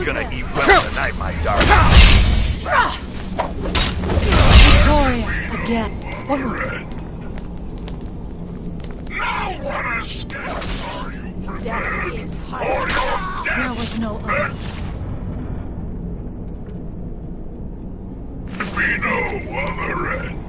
You're gonna eat well tonight, my darling. Victorious again. What was it? Now what a scandal are you Death is hard. death? There was no other. Be no other end.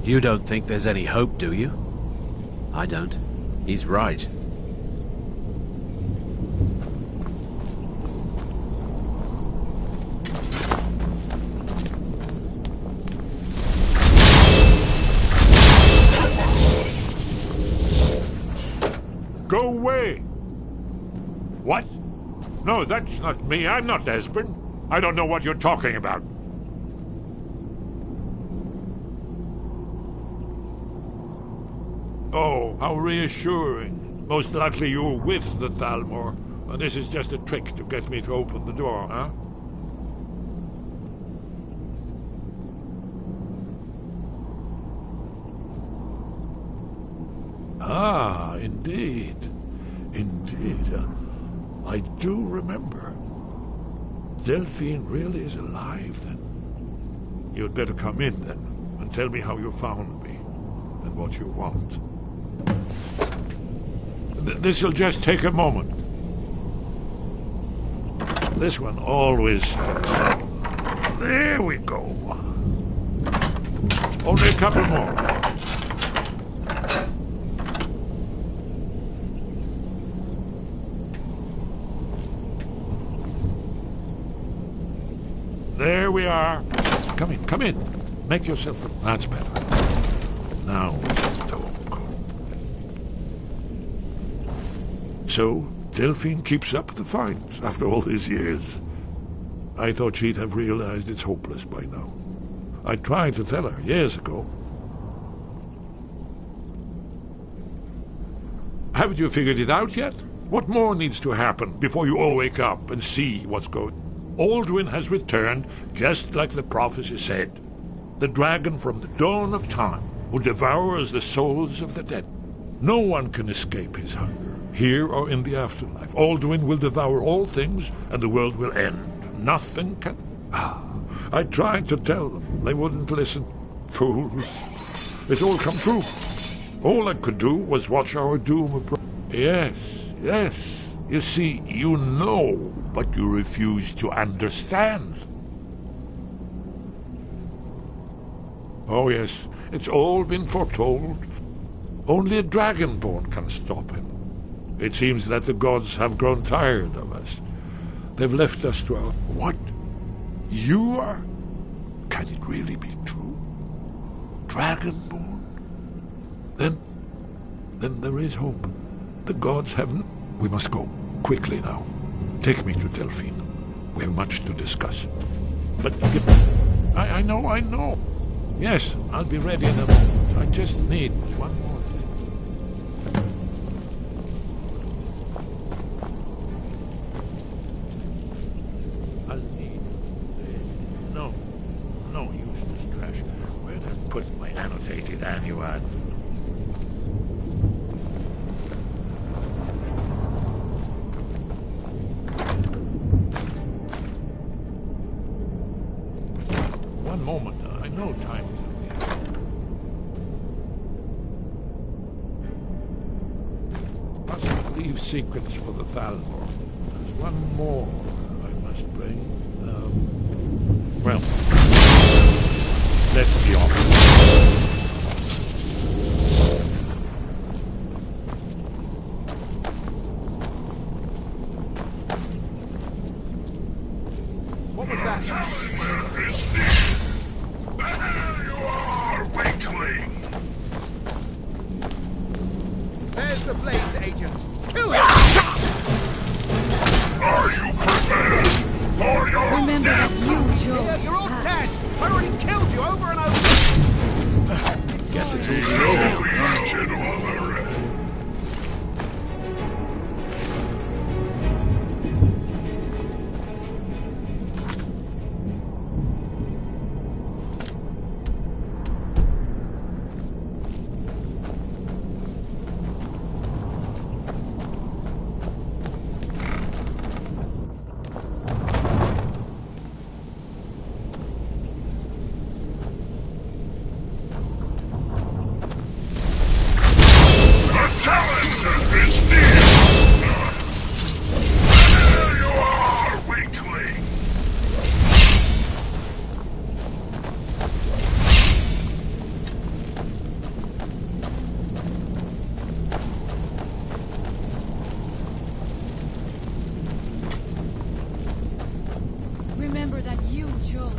You don't think there's any hope, do you? I don't. He's right. Go away! What? No, that's not me. I'm not Esbern. I don't know what you're talking about. Oh, how reassuring. Most likely you're with the Thalmor, and this is just a trick to get me to open the door, huh? Ah, indeed. Indeed. I do remember. Delphine really is alive, then. You'd better come in, then, and tell me how you found me, and what you want. This'll just take a moment. This one always fits. There we go. Only a couple more. There we are. Come in, come in. Make yourself... That's better. Now we can talk. So, Delphine keeps up the fight after all these years. I thought she'd have realized it's hopeless by now. I tried to tell her years ago. Haven't you figured it out yet? What more needs to happen before you all wake up and see what's going on? Alduin has returned, just like the prophecy said. The dragon from the dawn of time, who devours the souls of the dead. No one can escape his hunger, here or in the afterlife. Alduin will devour all things, and the world will end. Nothing can... I tried to tell them. They wouldn't listen. Fools. It all come true. All I could do was watch our doom approach. Yes, yes. You see, you know, but you refuse to understand. Oh, yes, it's all been foretold. Only a dragonborn can stop him. It seems that the gods have grown tired of us. They've left us to our... What? You are? Can it really be true? Dragonborn? Then there is hope. The gods haven't... We must go. Quickly now. Take me to Delphine. We have much to discuss. But I know. Yes, I'll be ready in a moment. I just need one more thing. I'll need... No useless trash. Where'd I put my annotated annuad? One moment. I know time is of the essence. Mustn't leave secrets for the Thalmor. There's one more I must bring. Well, let's be off. What was that? There you are, weakling! There's the Blades agent. Kill him! Are you prepared for your Remember that death? you, Joe. Yeah, you're all dead. I already killed you over and over. Guess it's all The Legion on the red. Challenger is near! There you are, weakling! Remember that you, Joe.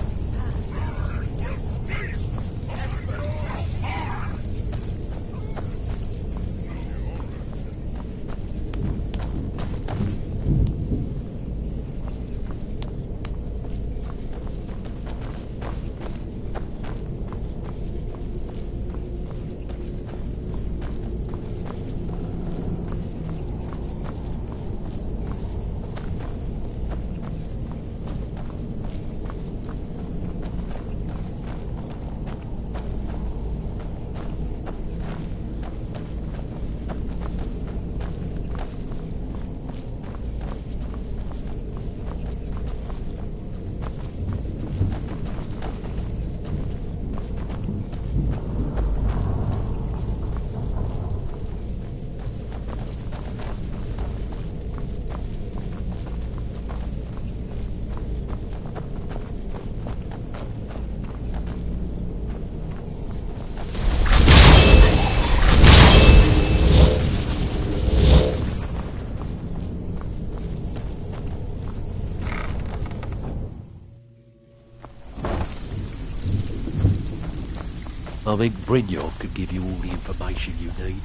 I think Brynjolf could give you all the information you need.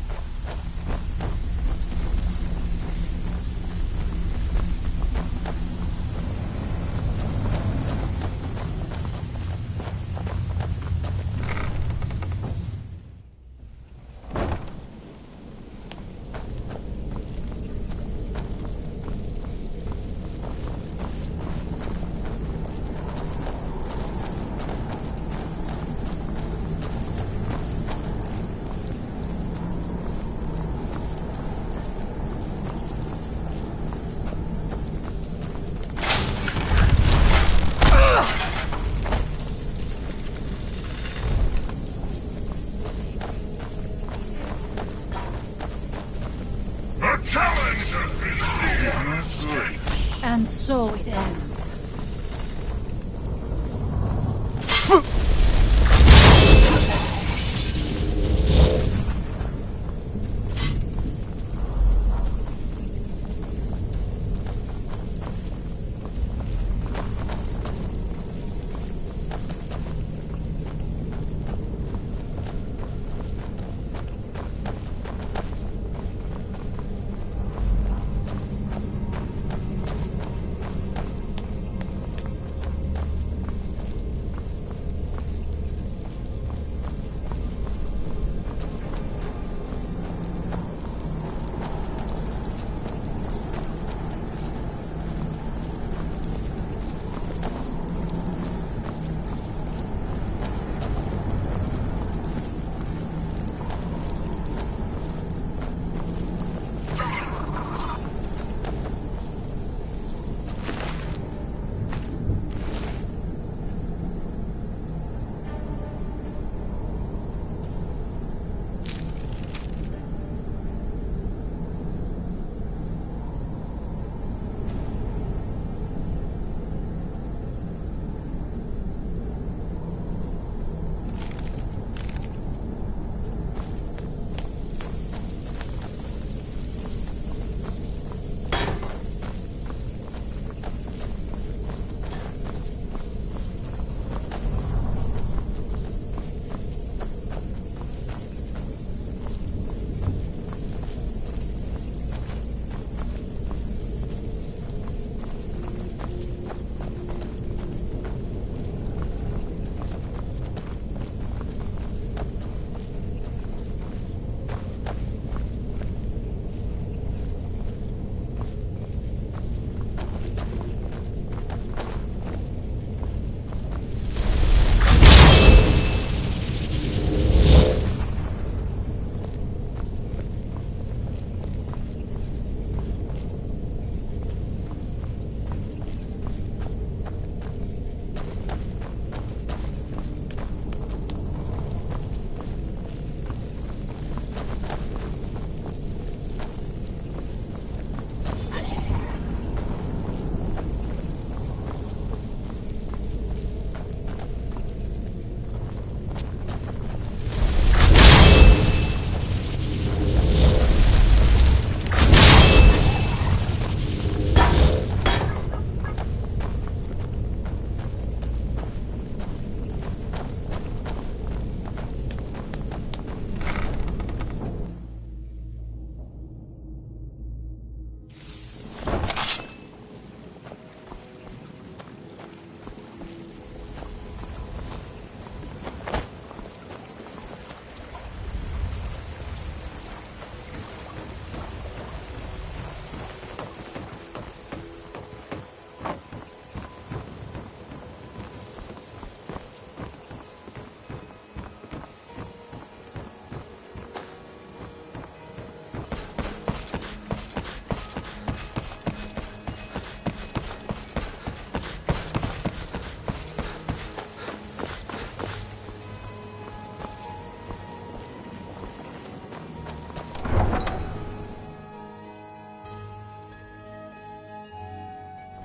Challenger is near! And so it ends.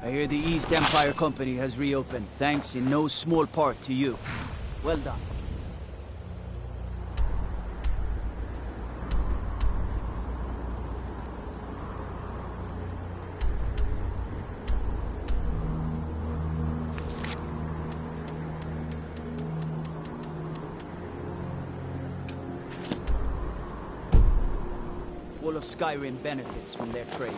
I hear the East Empire Company has reopened, thanks in no small part to you. Well done. All of Skyrim benefits from their trade.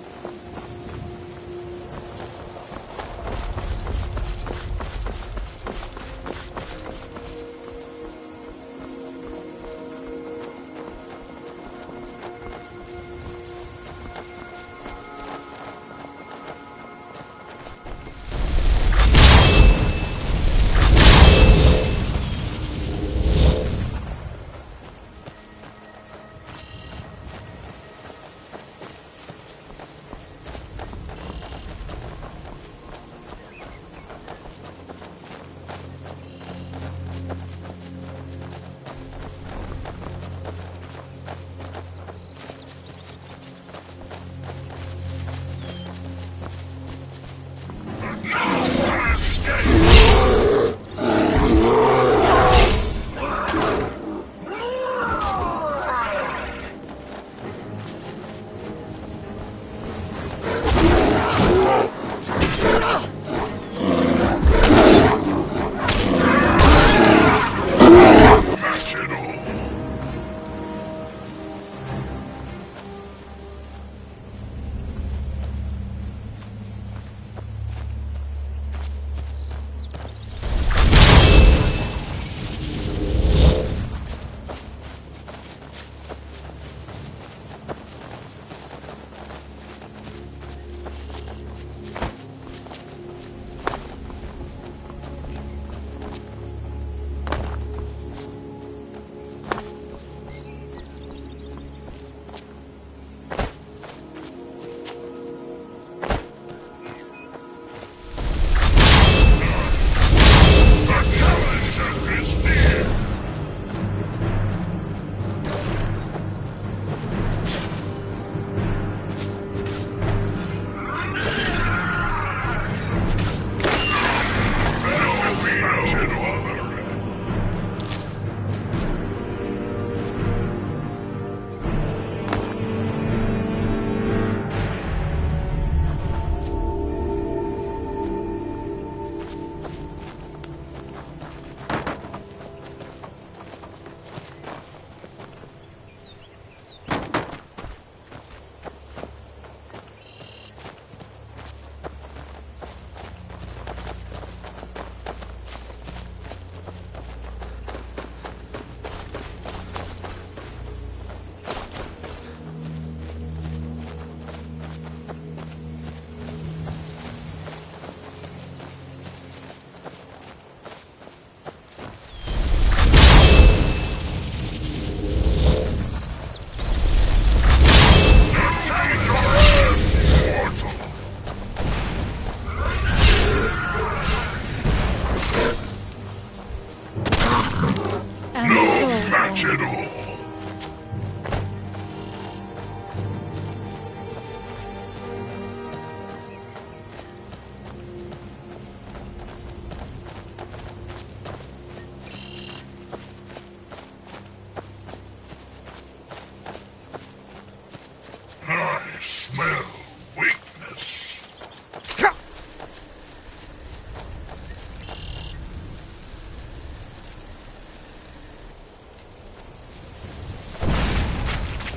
Smell weakness.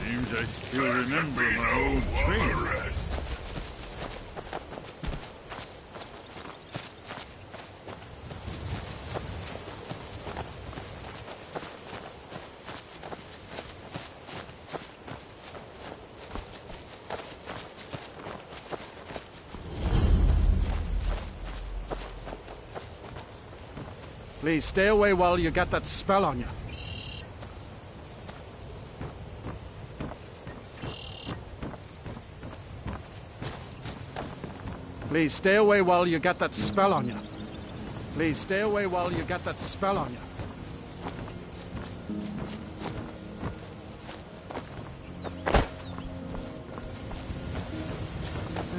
Seems I still remember my old trainer. Please stay away while you get that spell on you. Please stay away while you get that spell on you. Please stay away while you get that spell on you.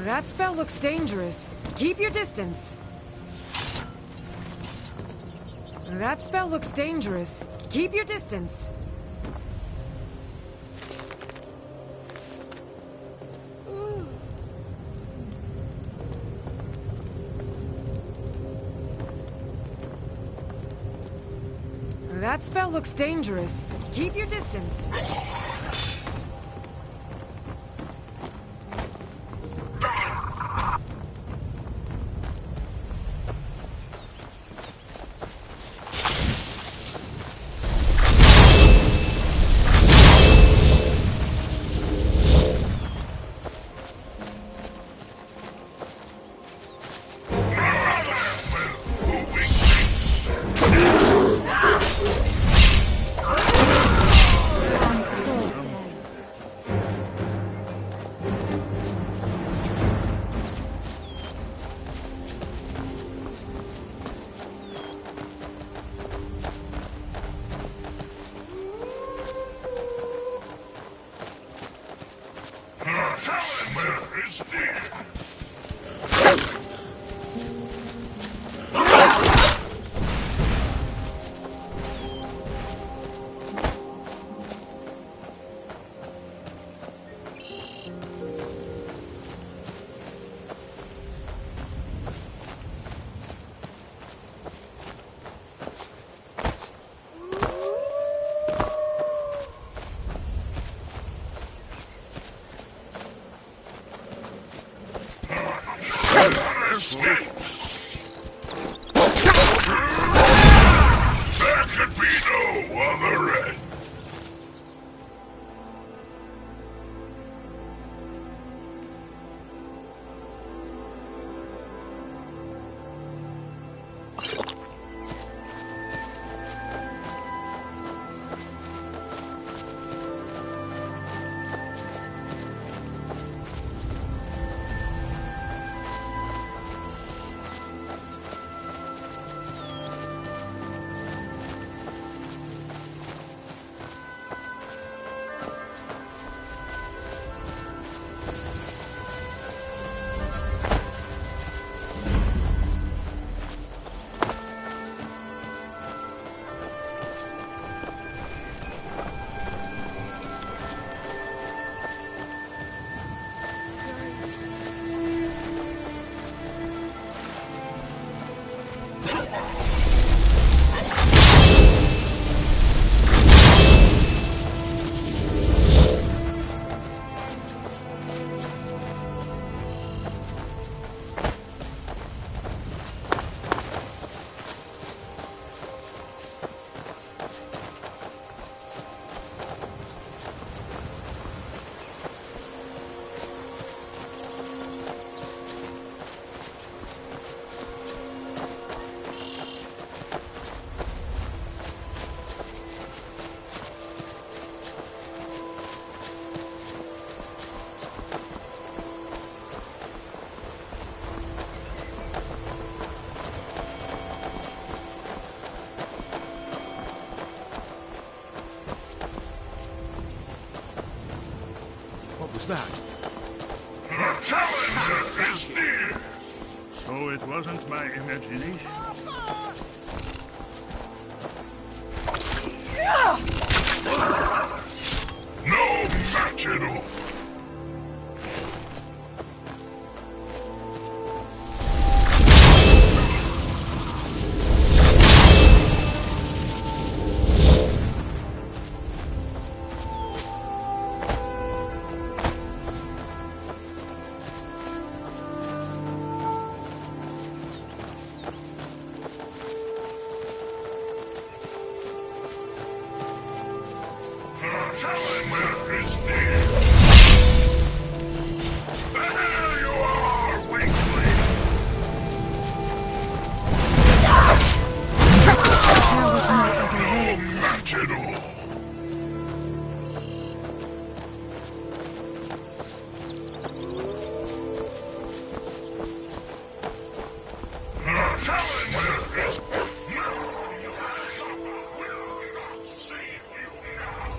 That spell looks dangerous. Keep your distance. That spell looks dangerous. Keep your distance. That spell looks dangerous. Keep your distance. Escapes. There could be no other end. What was that? The challenger is near. So it wasn't my imagination. No match at all. The challenger is near. There you are, weakling. No match at all. The challenger is now. Your supper will not save you now.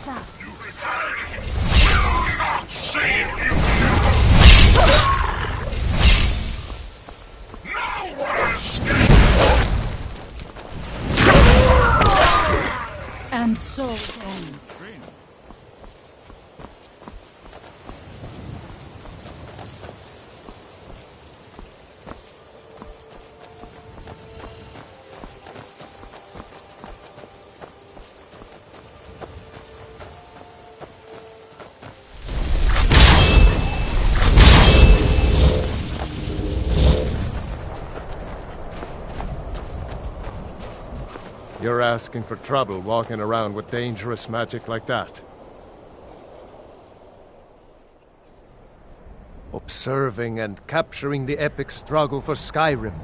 What's that? Will not save you! No one escapes! And so it ends. You're asking for trouble walking around with dangerous magic like that. Observing and capturing the epic struggle for Skyrim,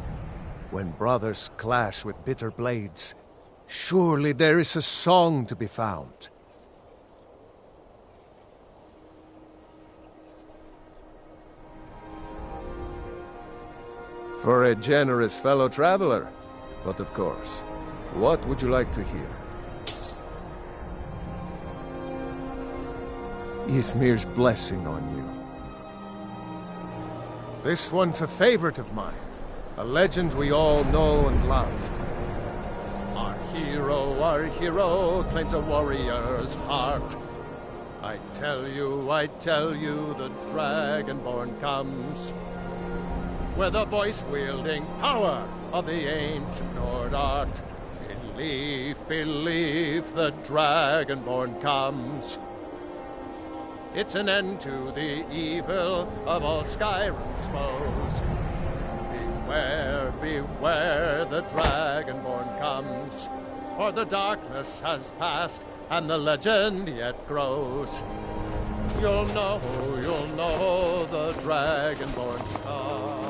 when brothers clash with bitter blades, surely there is a song to be found. For a generous fellow traveler, but of course. What would you like to hear? Ysmir's blessing on you. This one's a favorite of mine. A legend we all know and love. Our hero claims a warrior's heart. I tell you, the Dragonborn comes. With the voice-wielding power of the ancient Nord art. Believe, the Dragonborn comes. It's an end to the evil of all Skyrim's foes. Beware, the Dragonborn comes. For the darkness has passed, and the legend yet grows. You'll know, the Dragonborn comes.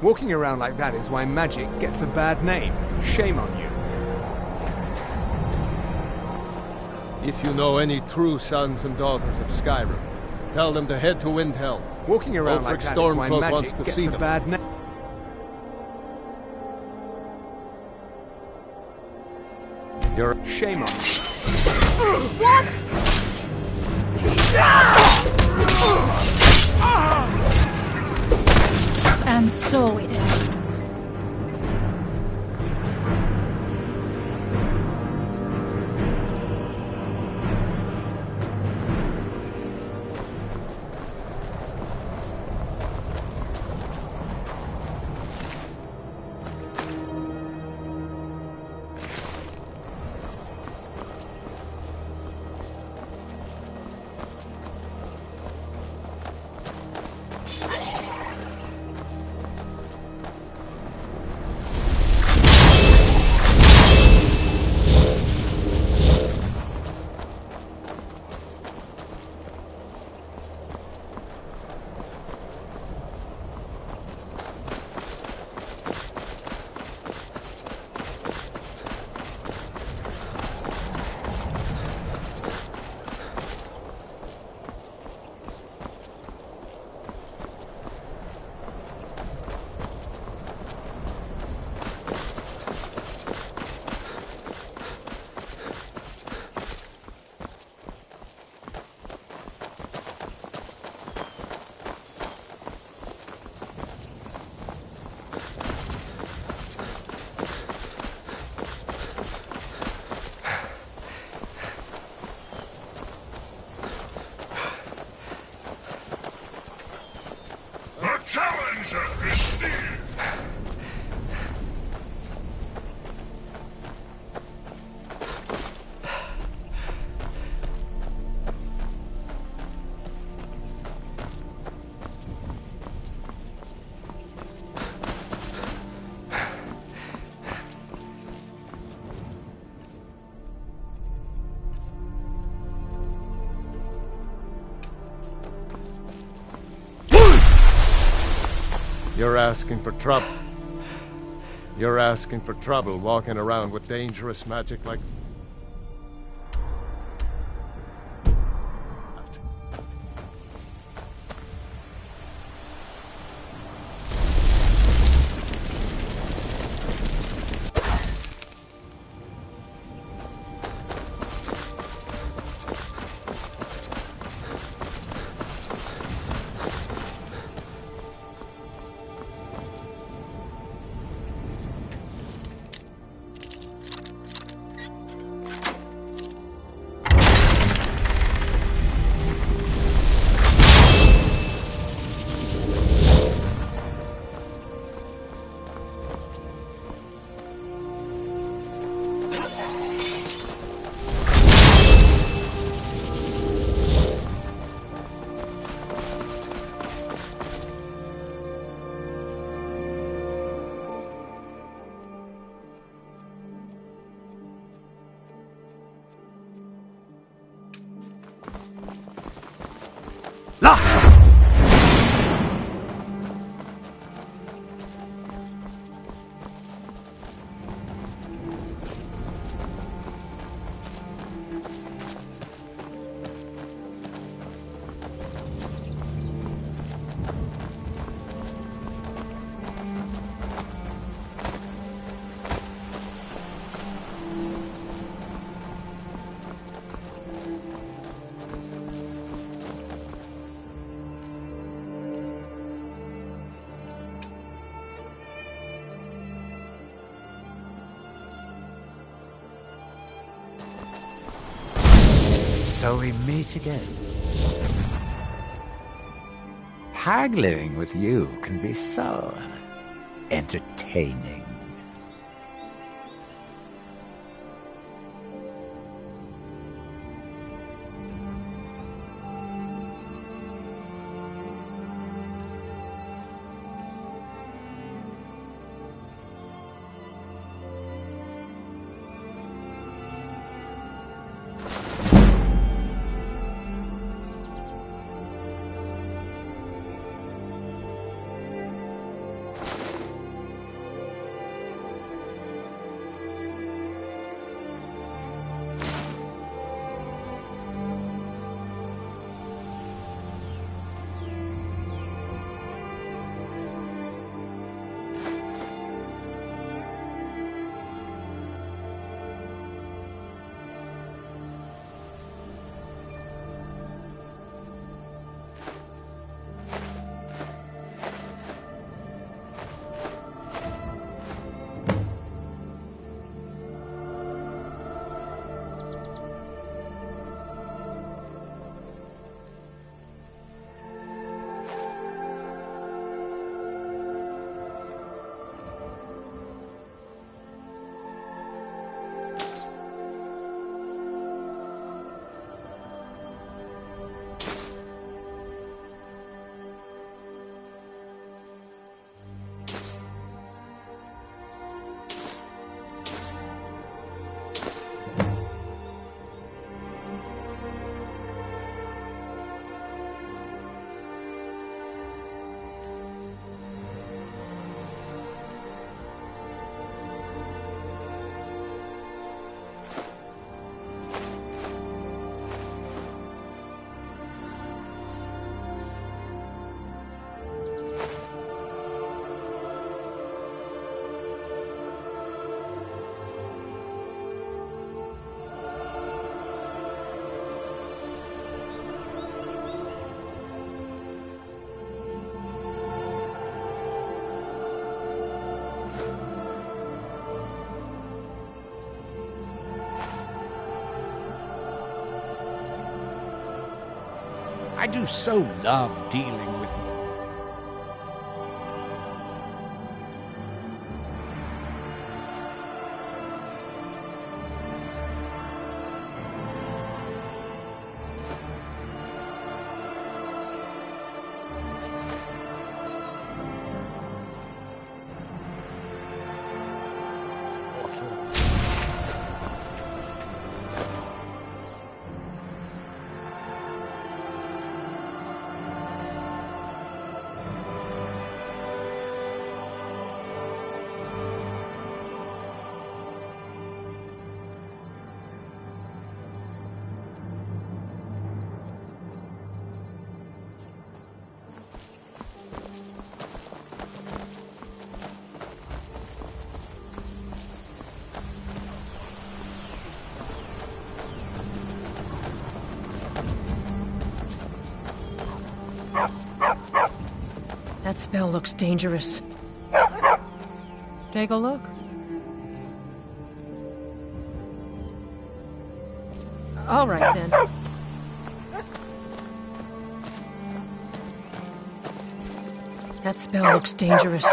Walking around like that is why magic gets a bad name. Shame on you. If you know any true sons and daughters of Skyrim, tell them to head to Windhelm. Walking around like that is why magic gets a bad name. You're shame on you. What? And so it ends. You're asking for trouble. You're asking for trouble walking around with dangerous magic like... Lost! So we meet again. Haggling with you can be so entertaining. I do so love dealing with you. spell looks dangerous. Take a look. All right, then. That spell looks dangerous.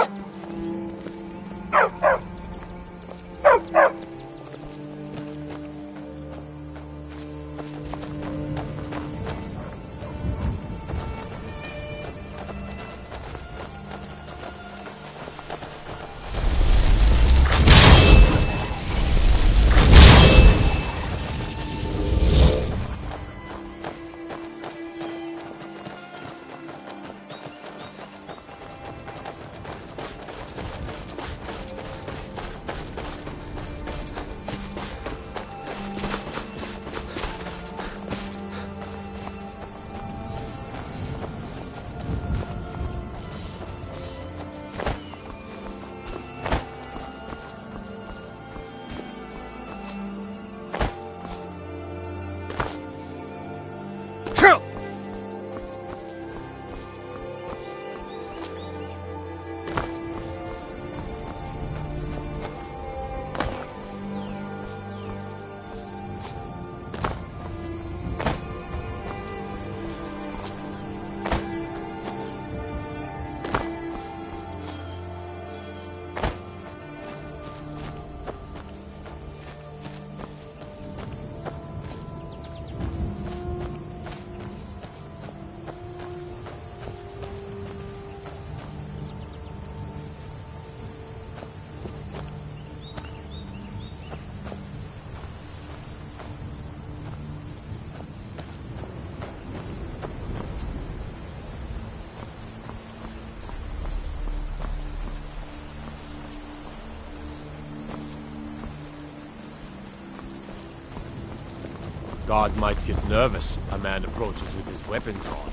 Guard might get nervous. A man approaches with his weapon drawn.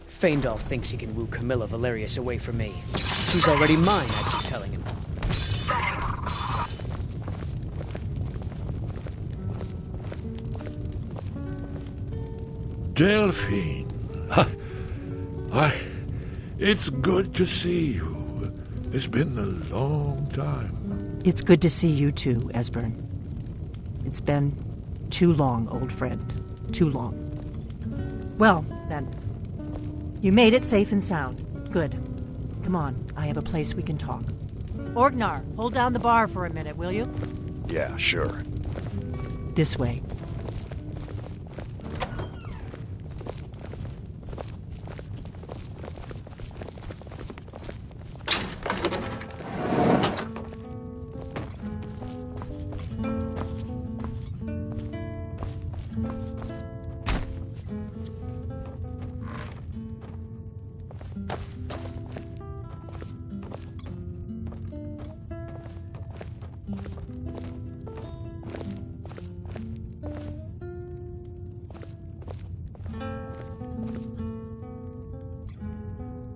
Faendal thinks he can woo Camilla Valerius away from me. She's already mine, I keep telling him. Delphine. It's good to see you. It's been a long time. It's good to see you too, Esbern. It's been too long, old friend. Too long. Well, then. You made it safe and sound. Good. Come on, I have a place we can talk. Orgnar, hold down the bar for a minute, will you? Yeah, sure. This way.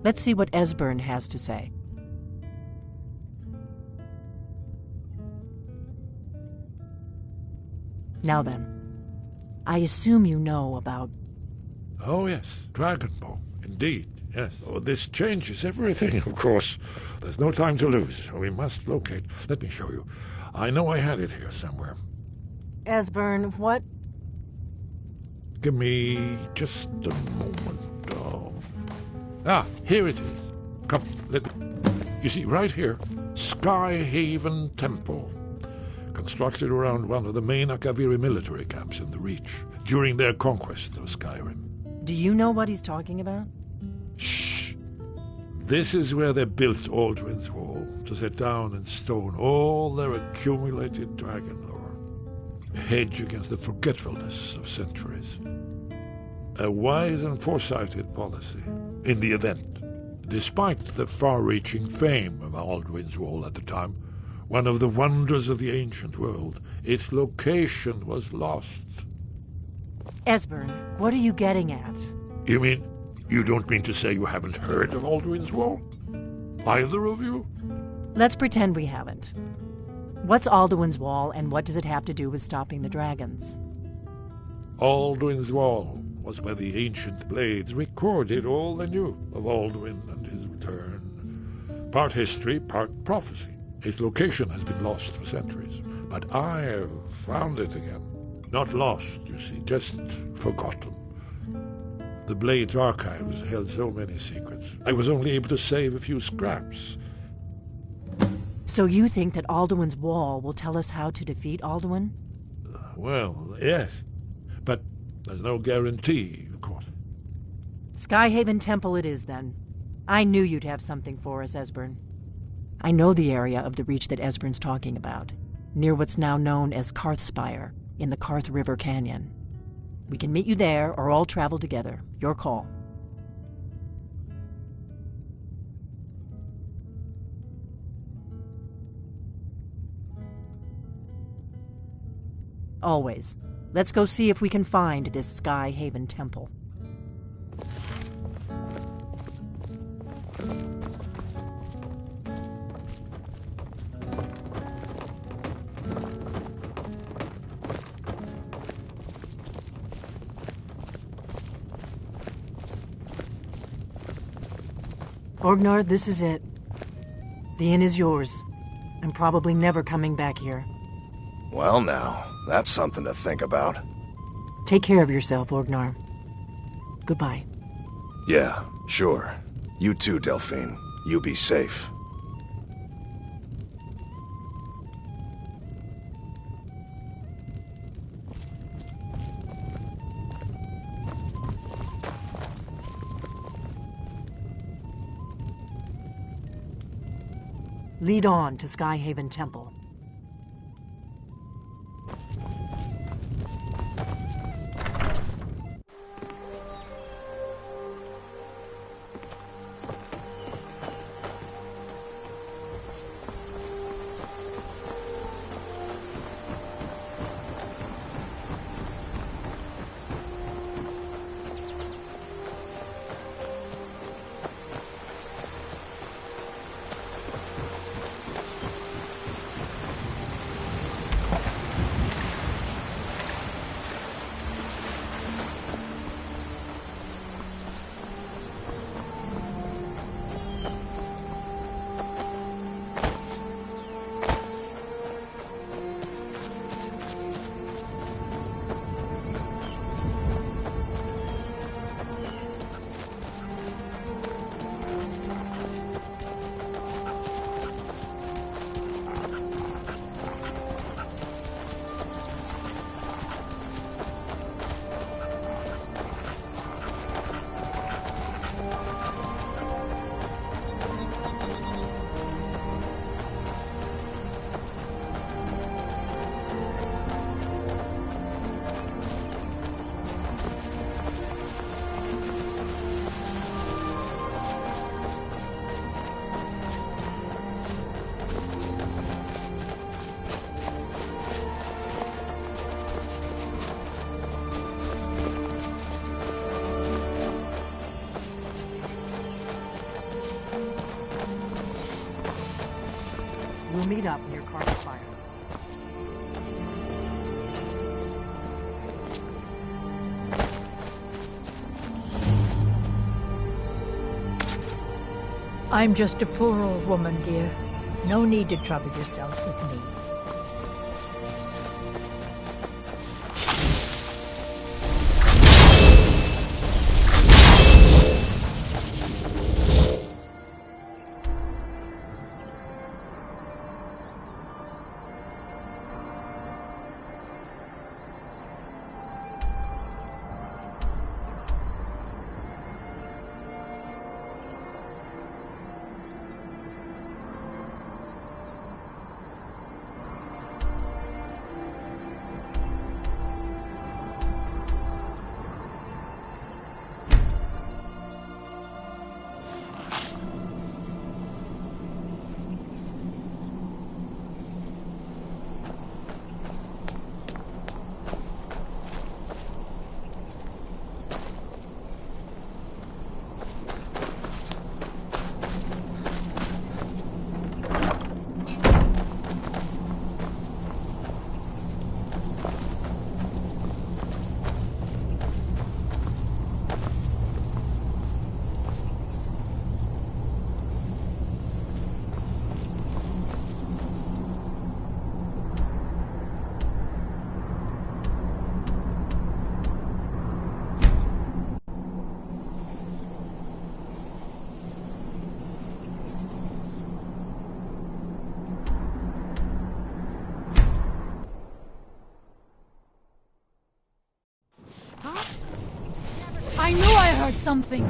Let's see what Esbern has to say. Now then, I assume you know about... Oh, yes, Dragonbow. Indeed, yes. Oh, this changes everything, of course. There's no time to lose. We must locate. Let me show you. I know I had it here somewhere. Esbern, what? Give me just a moment. Here it is. Come, you see, right here, Skyhaven Temple. Constructed around one of the main Akaviri military camps in the Reach during their conquest of Skyrim. Do you know what he's talking about? Shh! This is where they built Aldrin's Wall, to set down in stone all their accumulated dragon lore. A hedge against the forgetfulness of centuries. A wise and foresighted policy, in the event. Despite the far-reaching fame of Aldrin's Wall at the time, one of the wonders of the ancient world, its location was lost. Esbern, what are you getting at? You mean, you don't mean to say you haven't heard of Alduin's Wall? Either of you? Let's pretend we haven't. What's Alduin's Wall, and what does it have to do with stopping the dragons? Alduin's Wall was where the ancient blades recorded all they knew of Alduin and his return. Part history, part prophecy. Its location has been lost for centuries, but I have found it again. Not lost, you see, just forgotten. The Blade's archives held so many secrets. I was only able to save a few scraps. So you think that Alduin's Wall will tell us how to defeat Alduin? Well, yes. But there's no guarantee, of course. Skyhaven Temple it is, then. I knew you'd have something for us, Esbern. I know the area of the Reach that Esbern's talking about, near what's now known as Karthspire, in the Karth River Canyon. We can meet you there, or all travel together. Your call. Always. Let's go see if we can find this Skyhaven Temple. Orgnar, this is it. The inn is yours. I'm probably never coming back here. Well now, that's something to think about. Take care of yourself, Orgnar. Goodbye. Yeah, sure. You too, Delphine. You be safe. Lead on to Skyhaven Temple. We'll meet up near Karthspire. I'm just a poor old woman, dear. No need to trouble yourself with me. something.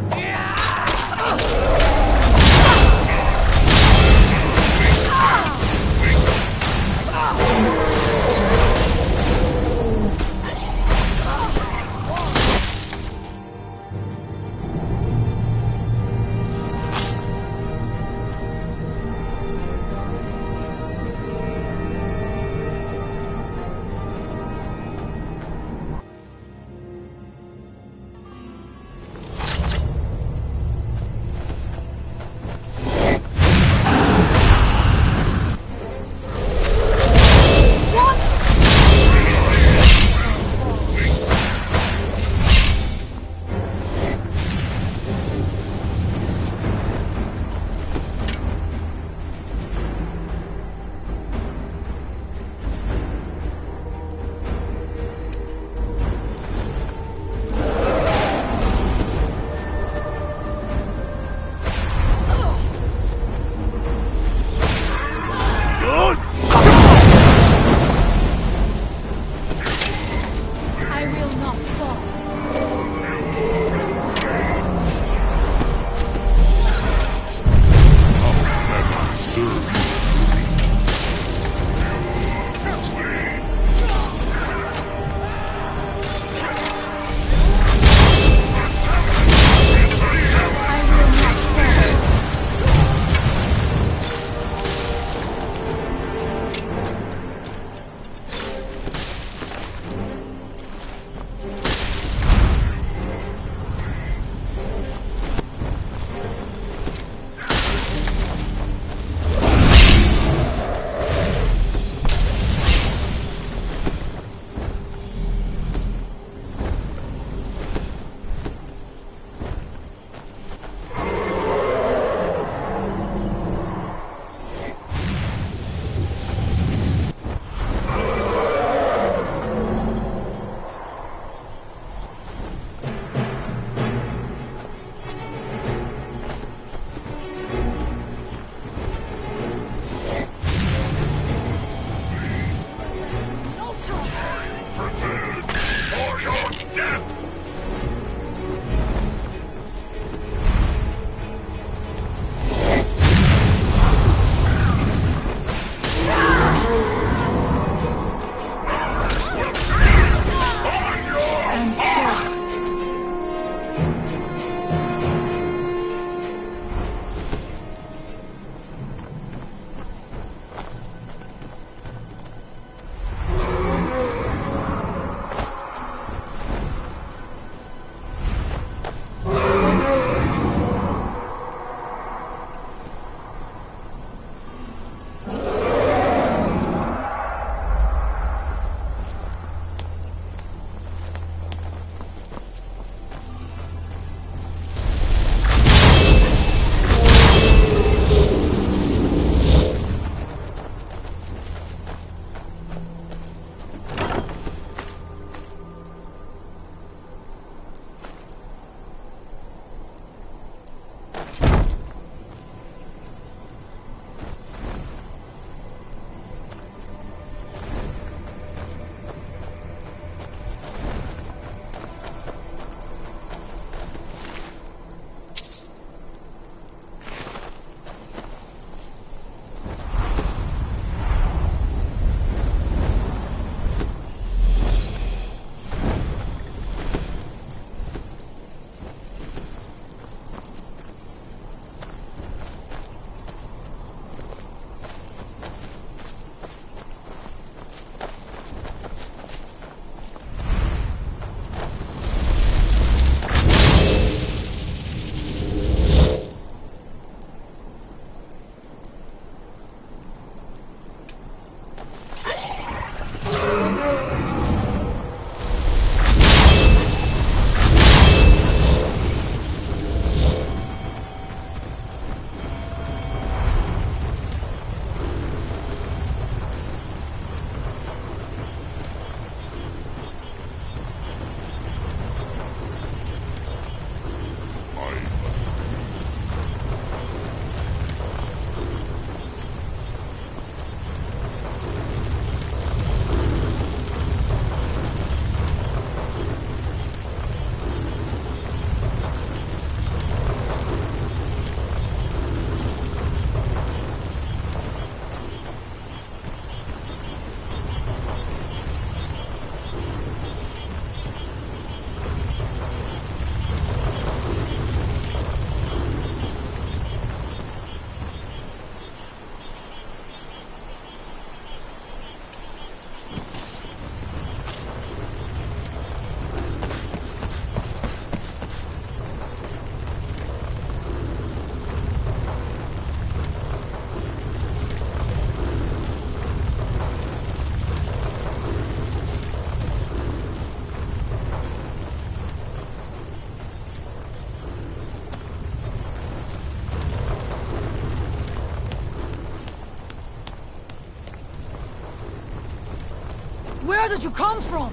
Where did you come from?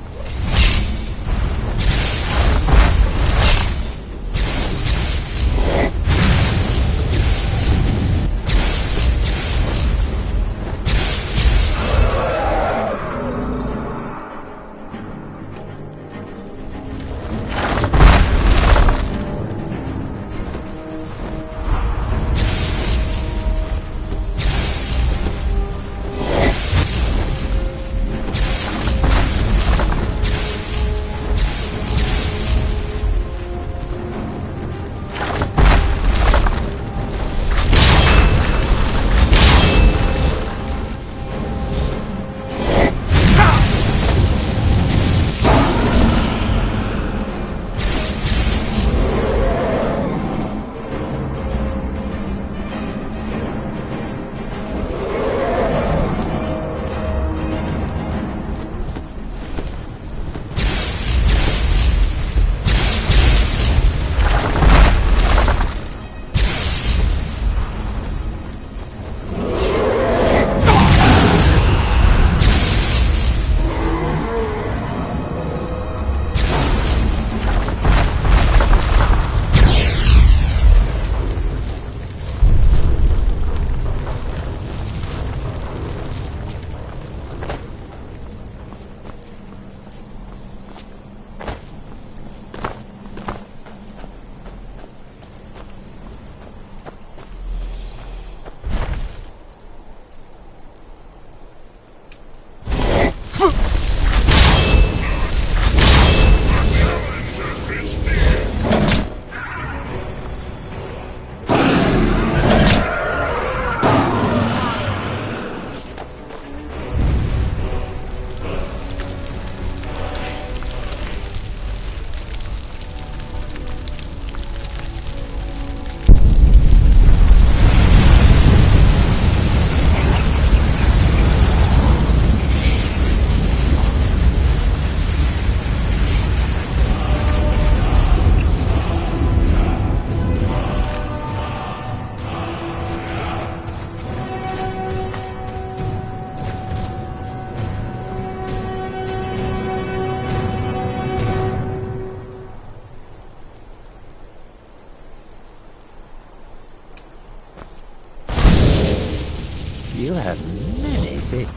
You have many things.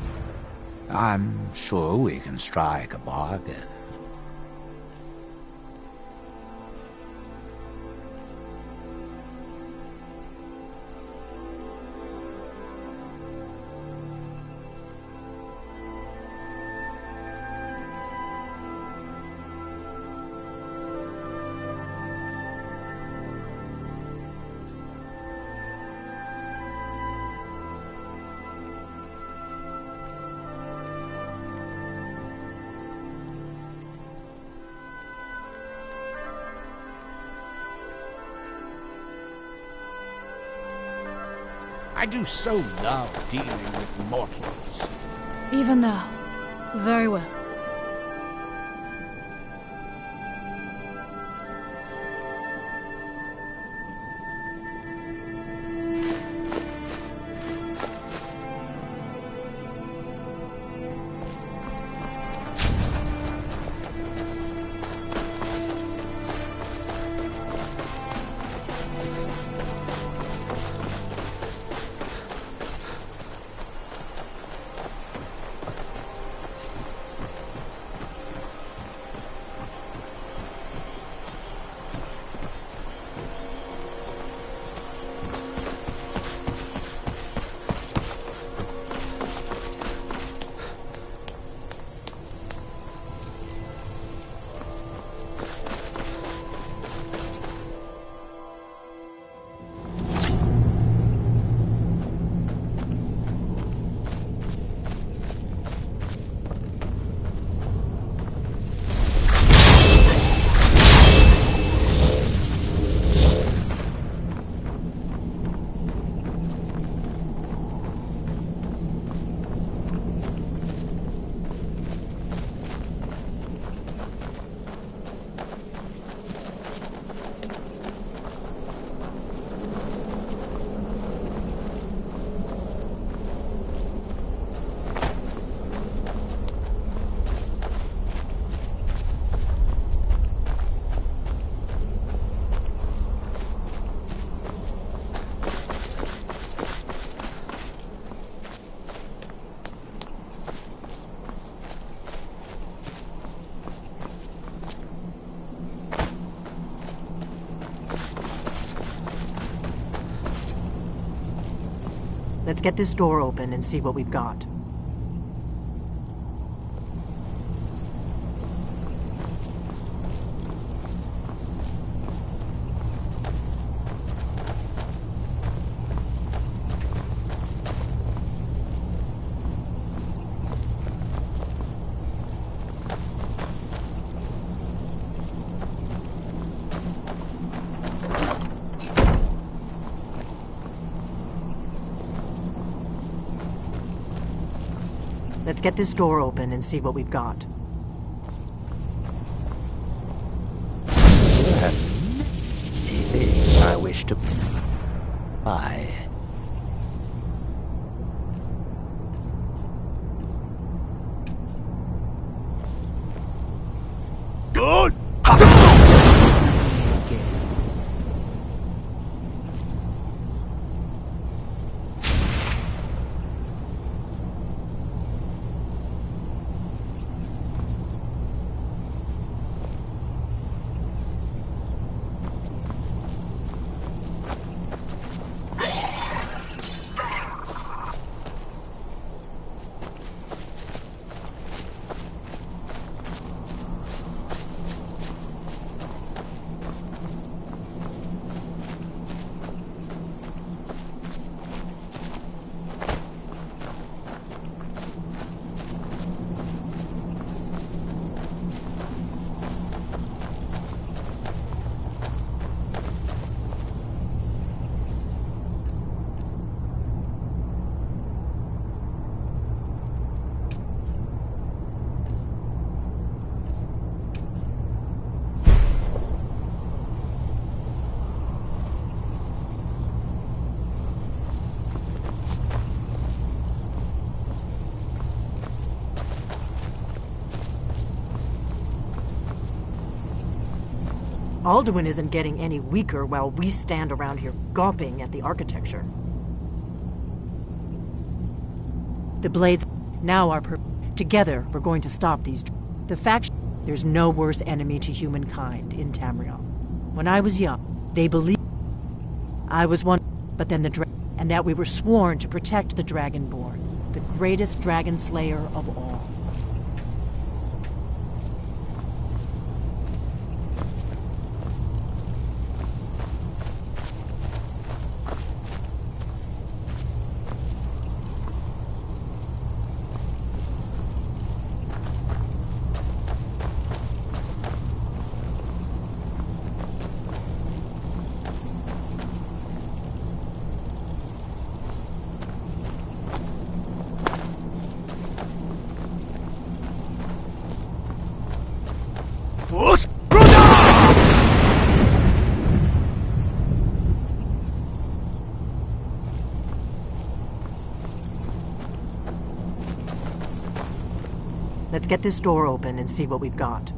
I'm sure we can strike a bargain. I do so love dealing with mortals. Even now. Very well. Let's get this door open and see what we've got. Let's get this door open and see what we've got. Anything I wish to buy. Good. Alduin isn't getting any weaker while we stand around here gawping at the architecture. The blades now are together we're going to stop these. The faction, there's no worse enemy to humankind in Tamriel. When I was young, they believed I was one, but then and that we were sworn to protect the Dragonborn, the greatest dragon slayer of all. Let's get this door open and see what we've got.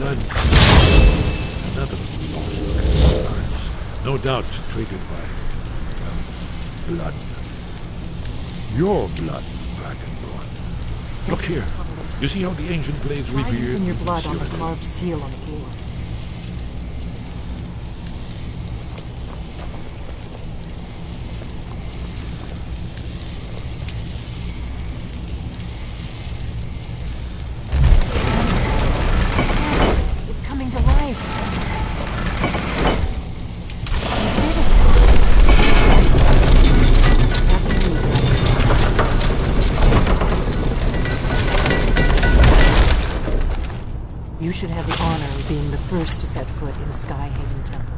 And another lost, no doubt triggered by, well, blood. Your blood, Dragonborn. Look here. You see how the ancient blades Why revered using your the blood on the Cyrodiil? carved seal on the floor? It's coming to life. You should have the honor of being the first to set foot in Skyhaven Temple.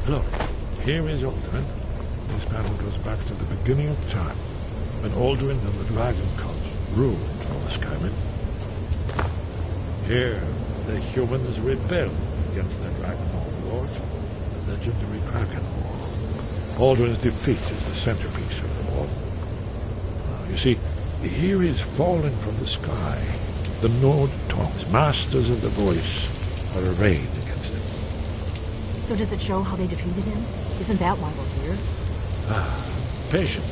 Look, here is Alduin. This battle goes back to the beginning of time, when Alduin and the Dragon Cult ruled over Skyrim. Here, the humans rebelled against their dragon overlords, the legendary Kraken War. Alduin's defeat is the centerpiece of the war. You see, here is falling from the sky. The Nord Tongs, masters of the voice, are arrayed against him. So does it show how they defeated him? Isn't that why we're here? Patience.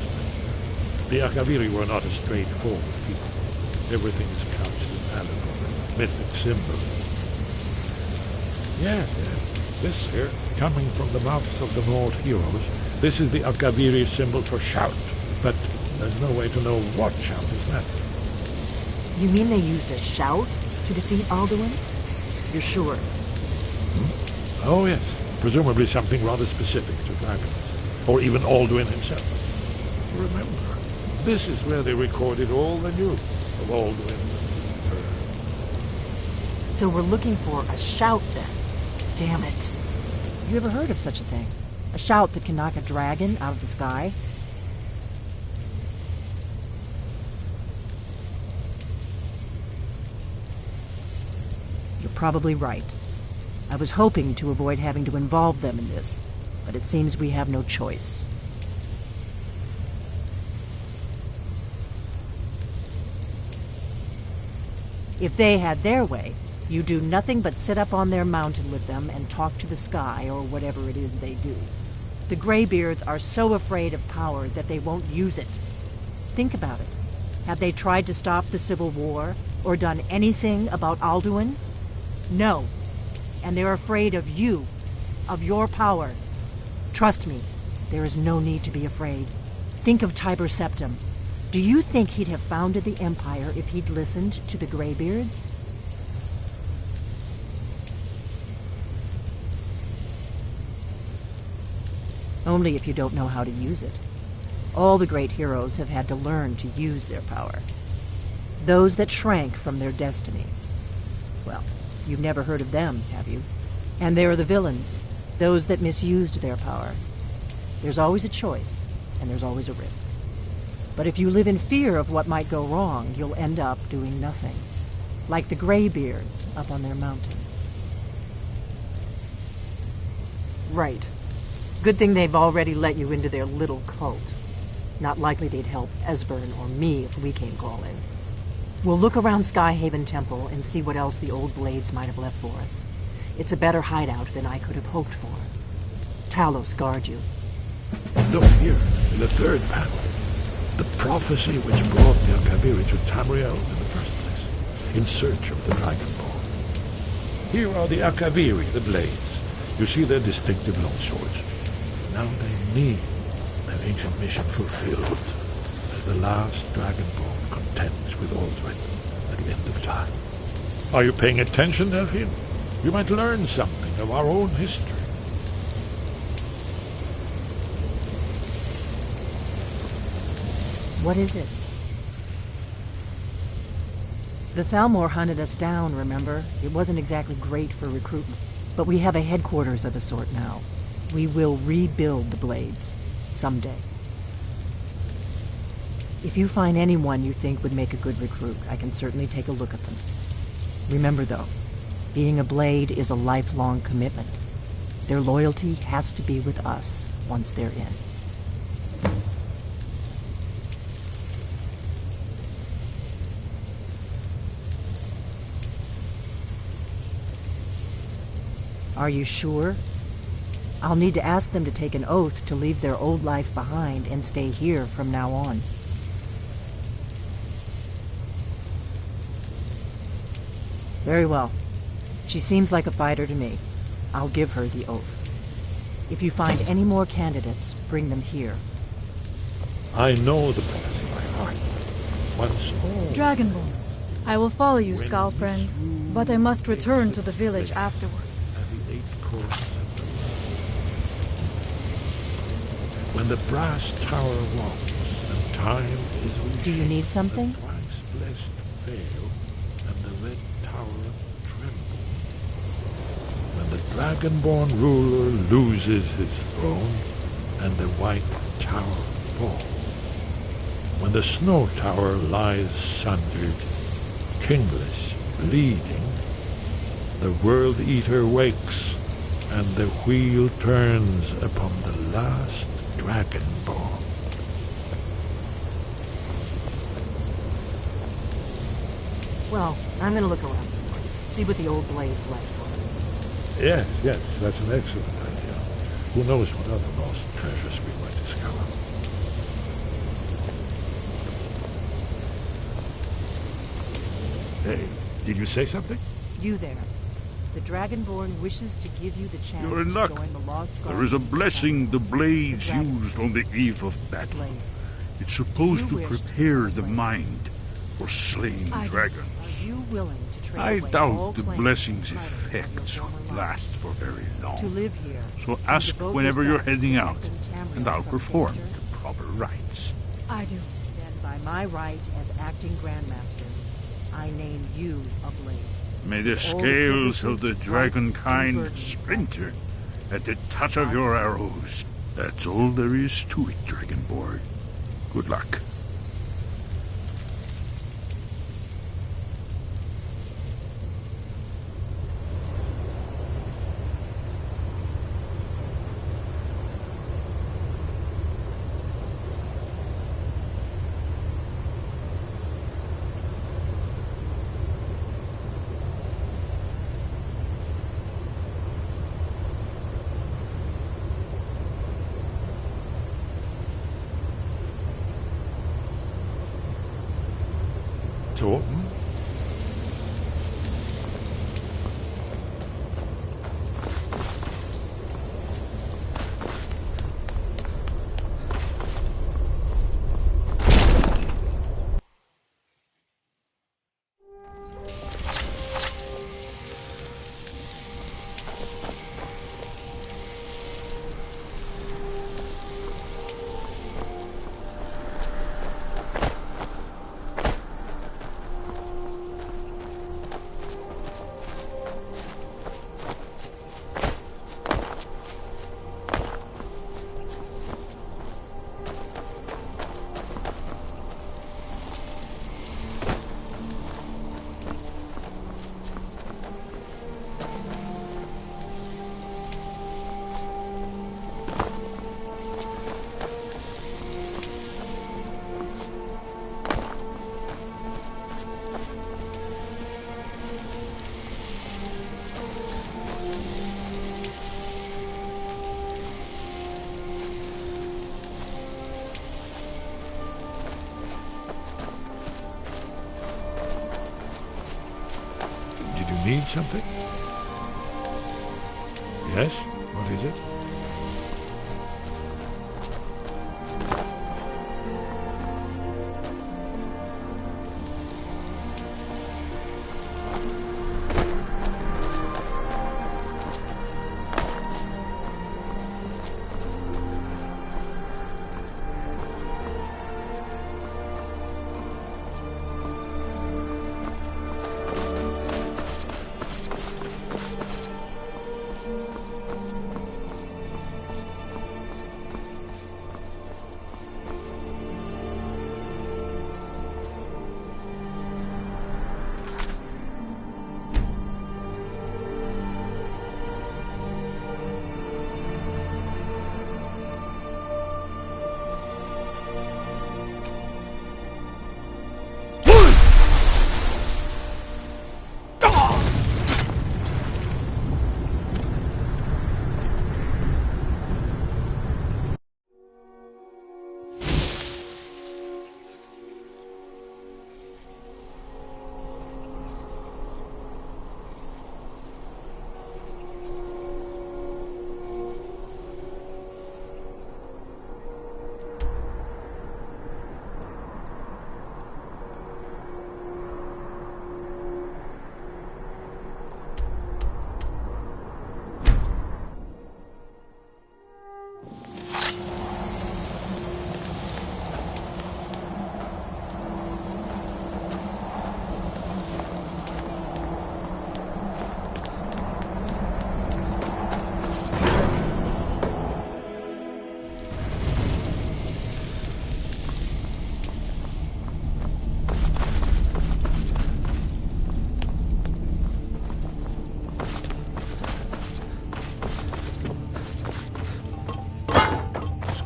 The Akaviri were not a straightforward people. Everything is couched in allegory, mythic symbol. Yes. This here, coming from the mouths of the Nord heroes, this is the Akaviri symbol for shout. But there's no way to know what shout is meant. You mean they used a shout to defeat Alduin? You're sure? Oh, yes. Presumably something rather specific to dragons. Or even Alduin himself. Remember, this is where they recorded all the news of Alduin. So we're looking for a shout then. Damn it. You ever heard of such a thing? A shout that can knock a dragon out of the sky? You're probably right. I was hoping to avoid having to involve them in this, but it seems we have no choice. If they had their way, you do nothing but sit up on their mountain with them and talk to the sky or whatever it is they do. The Greybeards are so afraid of power that they won't use it. Think about it. Have they tried to stop the Civil War or done anything about Alduin? No. And they're afraid of you, of your power. Trust me, there is no need to be afraid. Think of Tiber Septim. Do you think he'd have founded the Empire if he'd listened to the Greybeards? Only if you don't know how to use it. All the great heroes have had to learn to use their power. Those that shrank from their destiny. Well, you've never heard of them, have you? And there are the villains, those that misused their power. There's always a choice, and there's always a risk. But if you live in fear of what might go wrong, you'll end up doing nothing. Like the Greybeards up on their mountain. Right. Good thing they've already let you into their little cult. Not likely they'd help Esbern or me if we came calling. We'll look around Skyhaven Temple and see what else the old blades might have left for us. It's a better hideout than I could have hoped for. Talos guard you. Look here, in the third panel. The prophecy which brought the Akaviri to Tamriel in the first place, in search of the Dragonborn. Here are the Akaviri, the blades. You see their distinctive longswords. Now they need their ancient mission fulfilled, as the last Dragonborn contends with Aldrin at the end of time. Are you paying attention, Delphine? You might learn something of our own history. What is it? The Thalmor hunted us down, remember? It wasn't exactly great for recruitment. But we have a headquarters of a sort now. We will rebuild the blades. Someday. If you find anyone you think would make a good recruit, I can certainly take a look at them. Remember, though, being a blade is a lifelong commitment. Their loyalty has to be with us once they're in. Are you sure? I'll need to ask them to take an oath to leave their old life behind and stay here from now on. Very well. She seems like a fighter to me. I'll give her the oath. If you find any more candidates, bring them here. I know the prophecy by heart. Once all... Dragonborn, I will follow you, Skull friend, but I must return to the village afterward. When the brass tower walks and time is over. Do you need something? The twice blessed fail and the red tower tremble. When the dragonborn ruler loses his throne and the white tower falls. When the snow tower lies sundered, kingless, bleeding, the world eater wakes and the wheel turns upon the last Dragonborn. Well, I'm gonna look around some more. See what the old blades left for us. Yes, that's an excellent idea. Who knows what other lost treasures we might discover. Hey, did you say something? You there. The Dragonborn wishes to give you the chance You're in to luck. join the Lost There is a Guardians blessing the blades The used on the eve of battle. Blades. It's supposed to You wish to prepare the blade. mind for slaying I do. dragons. Are you willing to trade I away all doubt the claims blessing's to titles of your effects former will life? last for very To long. live here. So and ask devote whenever you're yourself to heading out, protecting Tamriel and I'll from perform danger? the proper rites. I do. Then by my right as acting Grandmaster, I name you a blade. May the All scales of the privileges, rights, and dragonkind burdens splinter at the touch of your arrows. That's all there is to it, Dragonborn. Good luck. need something? Yes? What is it?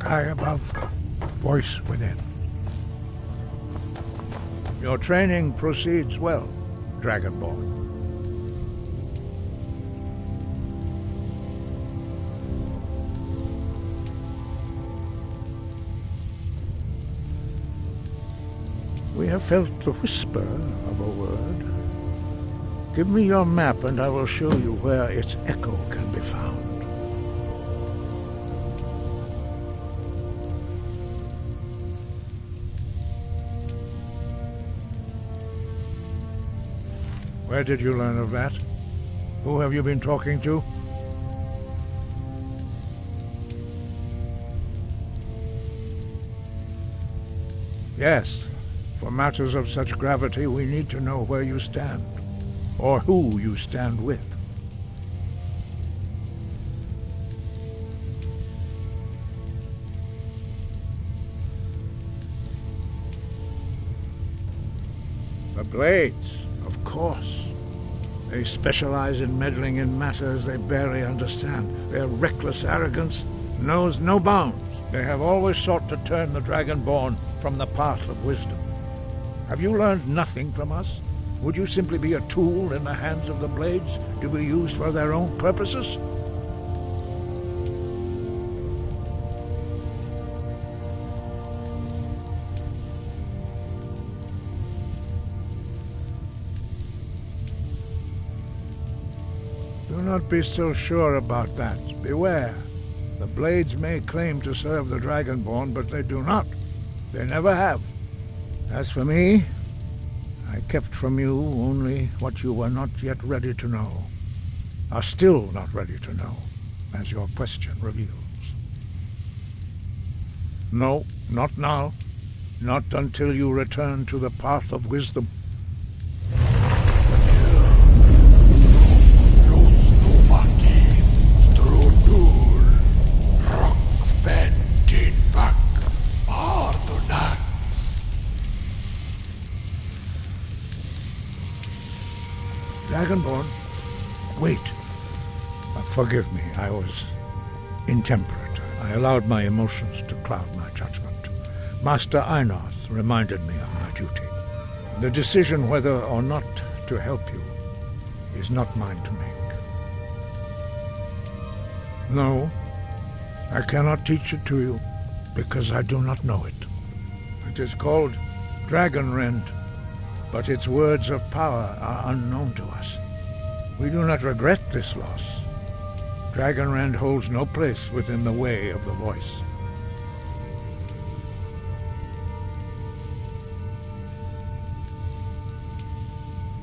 Eye above, voice within. Your training proceeds well, Dragonborn. We have felt the whisper of a word. Give me your map and I will show you where its echo can be found. Where did you learn of that? Who have you been talking to? Yes, for matters of such gravity, we need to know where you stand, or who you stand with. The Blades, of course. They specialize in meddling in matters they barely understand. Their reckless arrogance knows no bounds. They have always sought to turn the Dragonborn from the path of wisdom. Have you learned nothing from us? Would you simply be a tool in the hands of the Blades to be used for their own purposes? Do not be so sure about that. Beware. The Blades may claim to serve the Dragonborn, but they do not. They never have. As for me, I kept from you only what you were not yet ready to know. Are still not ready to know, as your question reveals. No, not now. Not until you return to the path of wisdom. Dragonborn, wait. Forgive me, I was intemperate. I allowed my emotions to cloud my judgment. Master Einarth reminded me of my duty. The decision whether or not to help you is not mine to make. No, I cannot teach it to you, because I do not know it. It is called Dragonrend, but its words of power are unknown to us. We do not regret this loss. Dragonrend holds no place within the way of the voice.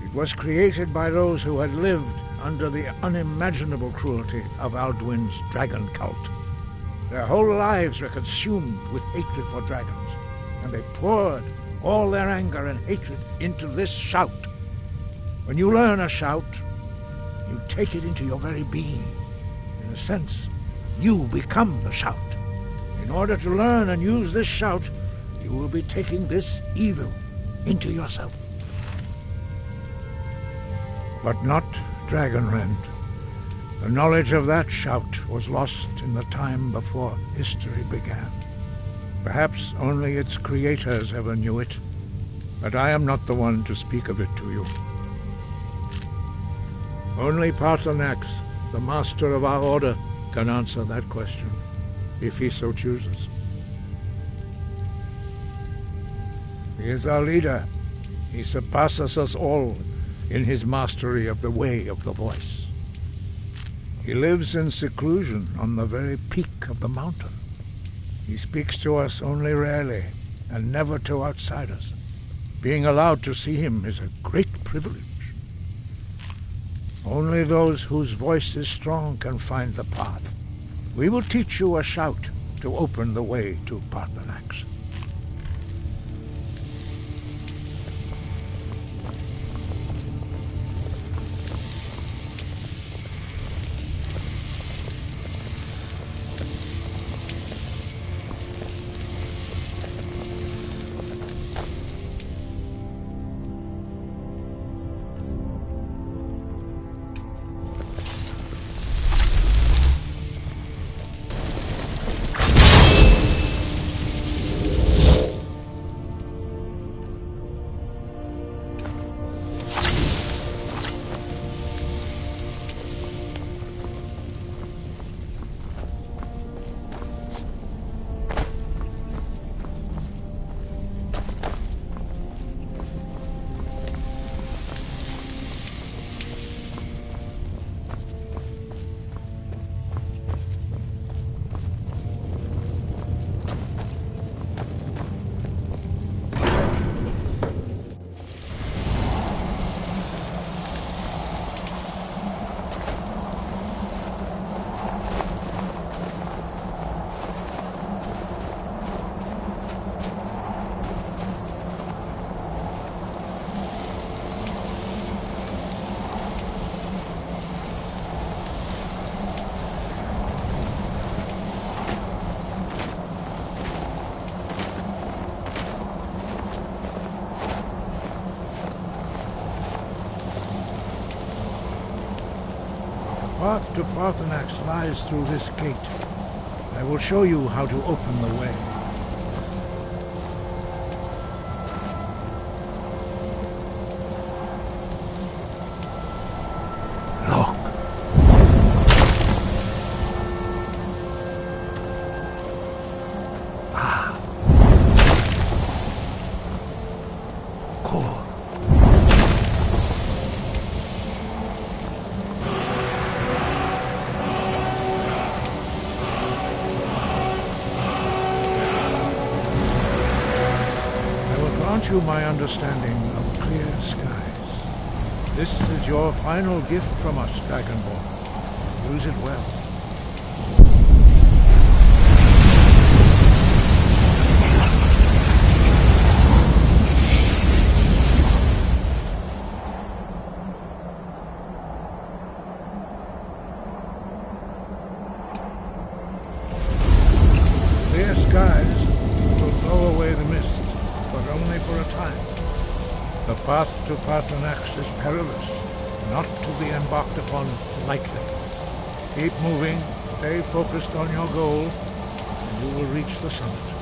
It was created by those who had lived under the unimaginable cruelty of Alduin's dragon cult. Their whole lives were consumed with hatred for dragons, and they poured all their anger and hatred into this shout. When you learn a shout, you take it into your very being. In a sense, you become the shout. In order to learn and use this shout, you will be taking this evil into yourself. But not Dragonrend. The knowledge of that shout was lost in the time before history began. Perhaps only its creators ever knew it, but I am not the one to speak of it to you. Only Paarthurnax, the master of our order, can answer that question, if he so chooses. He is our leader. He surpasses us all in his mastery of the way of the voice. He lives in seclusion on the very peak of the mountain. He speaks to us only rarely, and never to outsiders. Being allowed to see him is a great privilege. Only those whose voice is strong can find the path. We will teach you a shout to open the way to Paarthurnax. The path to Paarthurnax lies through this gate. I will show you how to open the way. You my understanding of clear skies. This is your final gift from us, Dragonborn. Use it well. Clear skies will blow away the mist, but only for a time. The path to Paarthurnax is perilous, not to be embarked upon lightly. Keep moving, stay focused on your goal, and you will reach the summit.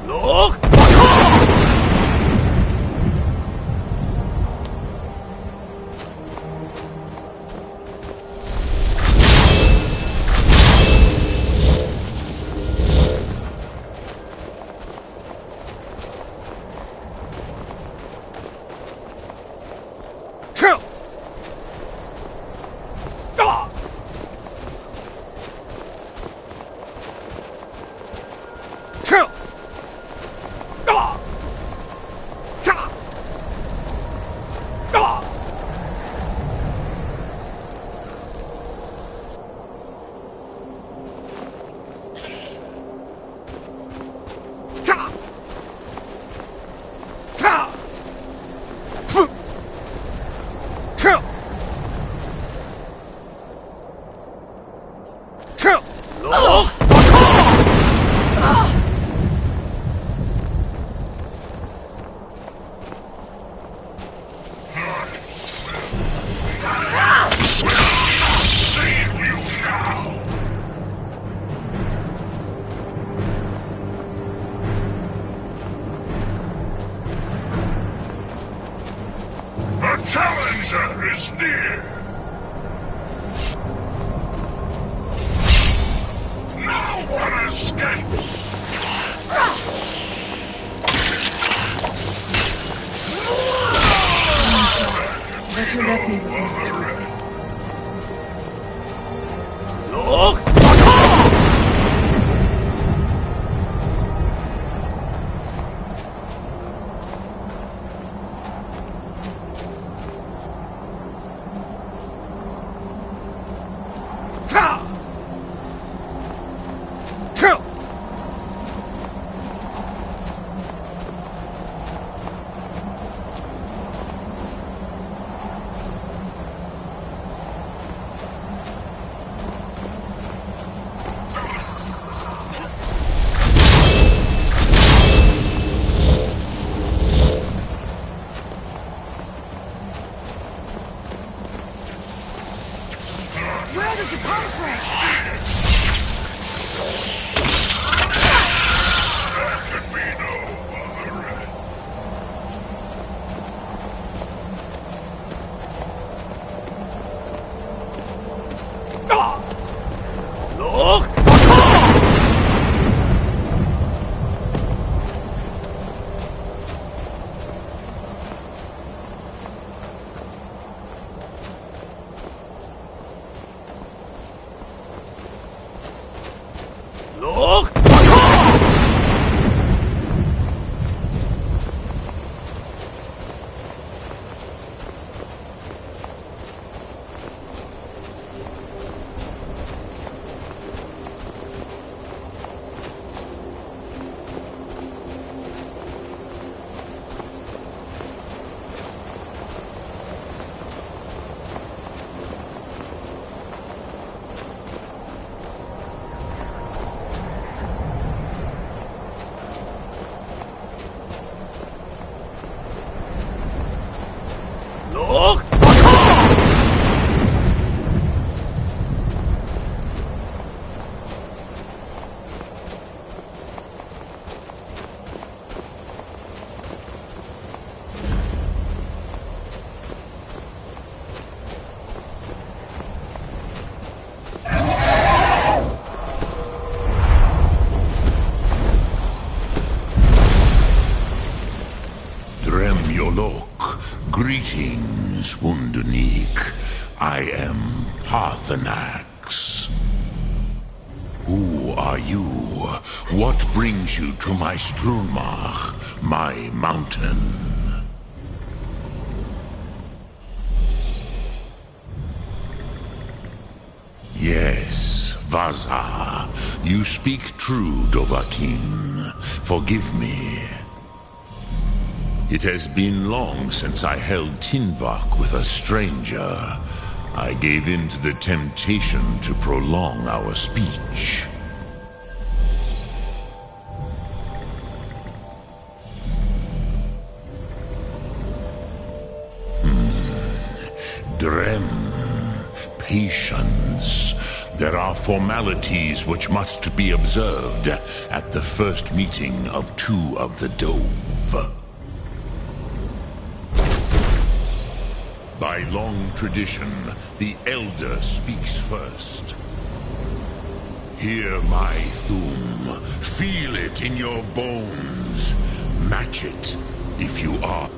Look! Challenger is near! No one escapes! Better let me begin. Where did you come from? There can be no other end. Greetings, Wunderneek. I am Parthenax. Who are you? What brings you to my Strunmach, my mountain? Yes, Vaza. You speak true, Dovahkiin. Forgive me. It has been long since I held Tinvak with a stranger. I gave in to the temptation to prolong our speech. Drem. Patience. There are formalities which must be observed at the first meeting of two of the Dove. By long tradition, the Elder speaks first. Hear my Thum. Feel it in your bones. Match it if you are.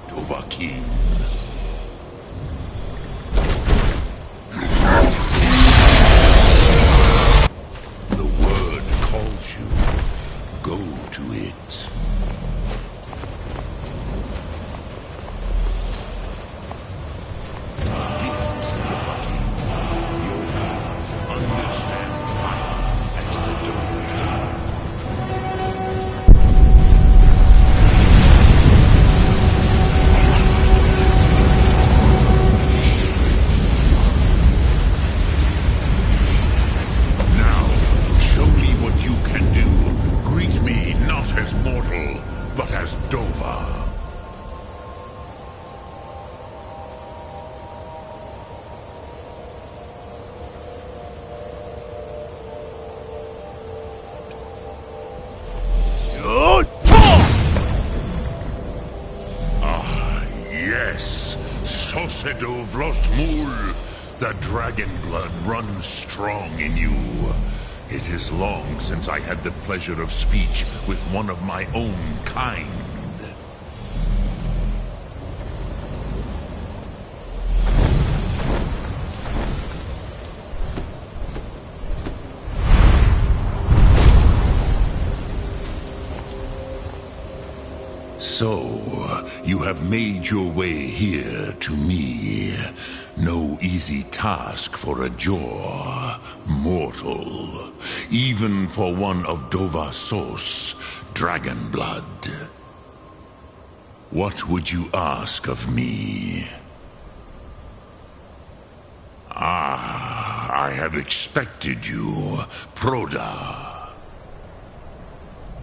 Dovahkiin. Sedov Lostmul. The dragon blood runs strong in you. It is long since I had the pleasure of speech with one of my own kind. So, you have made your way here to me. No easy task for a Jor, mortal. Even for one of Dovassos, dragon blood. What would you ask of me? Ah, I have expected you, Proda.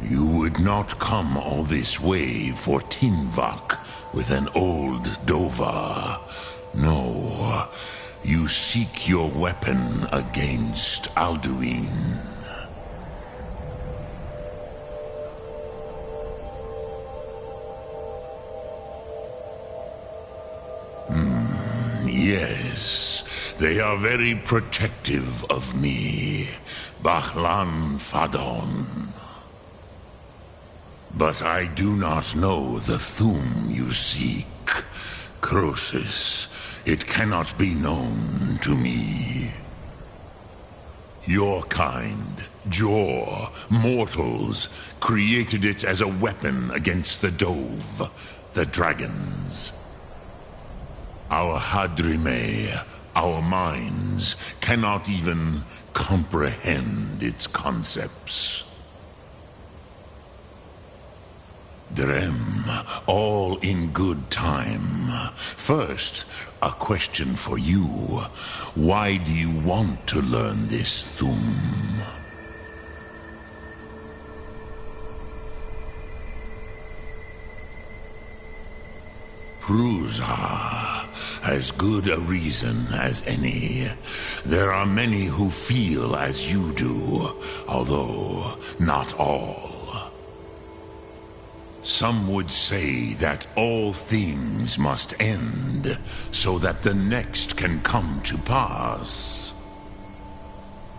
You would not come all this way for Tinvak with an old Dova. No, you seek your weapon against Alduin. Yes, they are very protective of me, Bahlan Fadon. But I do not know the Thum you seek. Croesus, it cannot be known to me. Your kind, Jor, mortals, created it as a weapon against the Dove, the dragons. Our Hadrime, our minds, cannot even comprehend its concepts. Drem, all in good time. First, a question for you. Why do you want to learn this Thum? Prusa, as good a reason as any. There are many who feel as you do, although not all. Some would say that all things must end, so that the next can come to pass.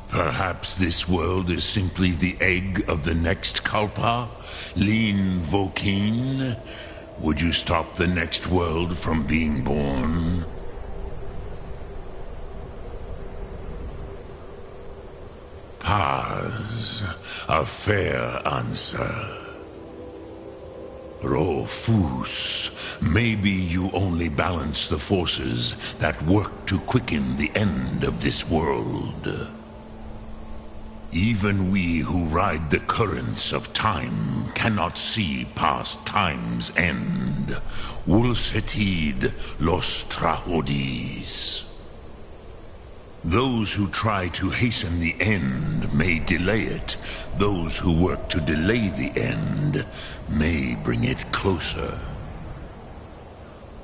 Perhaps this world is simply the egg of the next Kalpa, Lin Vokin. Would you stop the next world from being born? Paz, a fair answer. Rofus, maybe you only balance the forces that work to quicken the end of this world. Even we who ride the currents of time cannot see past time's end. Wulsetid los trahodis. Those who try to hasten the end may delay it. Those who work to delay the end may bring it closer.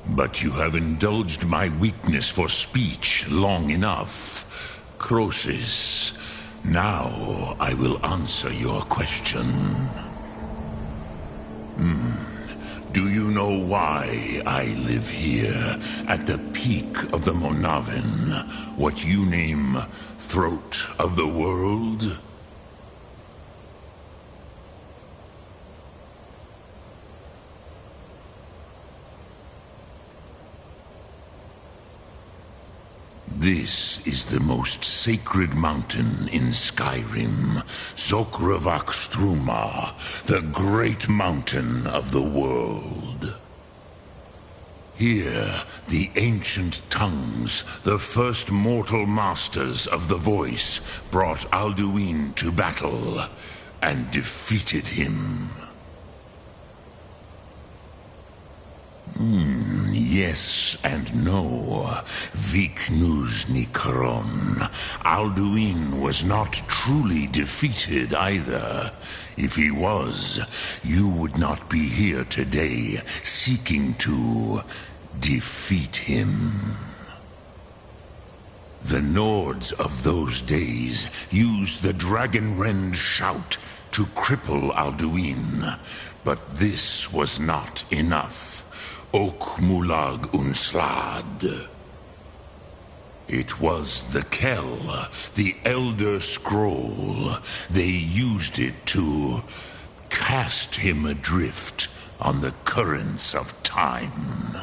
But you have indulged my weakness for speech long enough. Croesus, now I will answer your question. Do you know why I live here, at the peak of the Monavin, what you name Throat of the World? This is the most sacred mountain in Skyrim, Zokravak Struma, the great mountain of the world. Here, the ancient tongues, the first mortal masters of the voice, brought Alduin to battle and defeated him. Yes and no. Viknuz Nikron. Alduin was not truly defeated either. If he was, you would not be here today seeking to defeat him. The Nords of those days used the Dragonrend shout to cripple Alduin, but this was not enough. Okmulag Unslad. It was the Kell, the Elder Scroll. They used it to cast him adrift on the currents of time.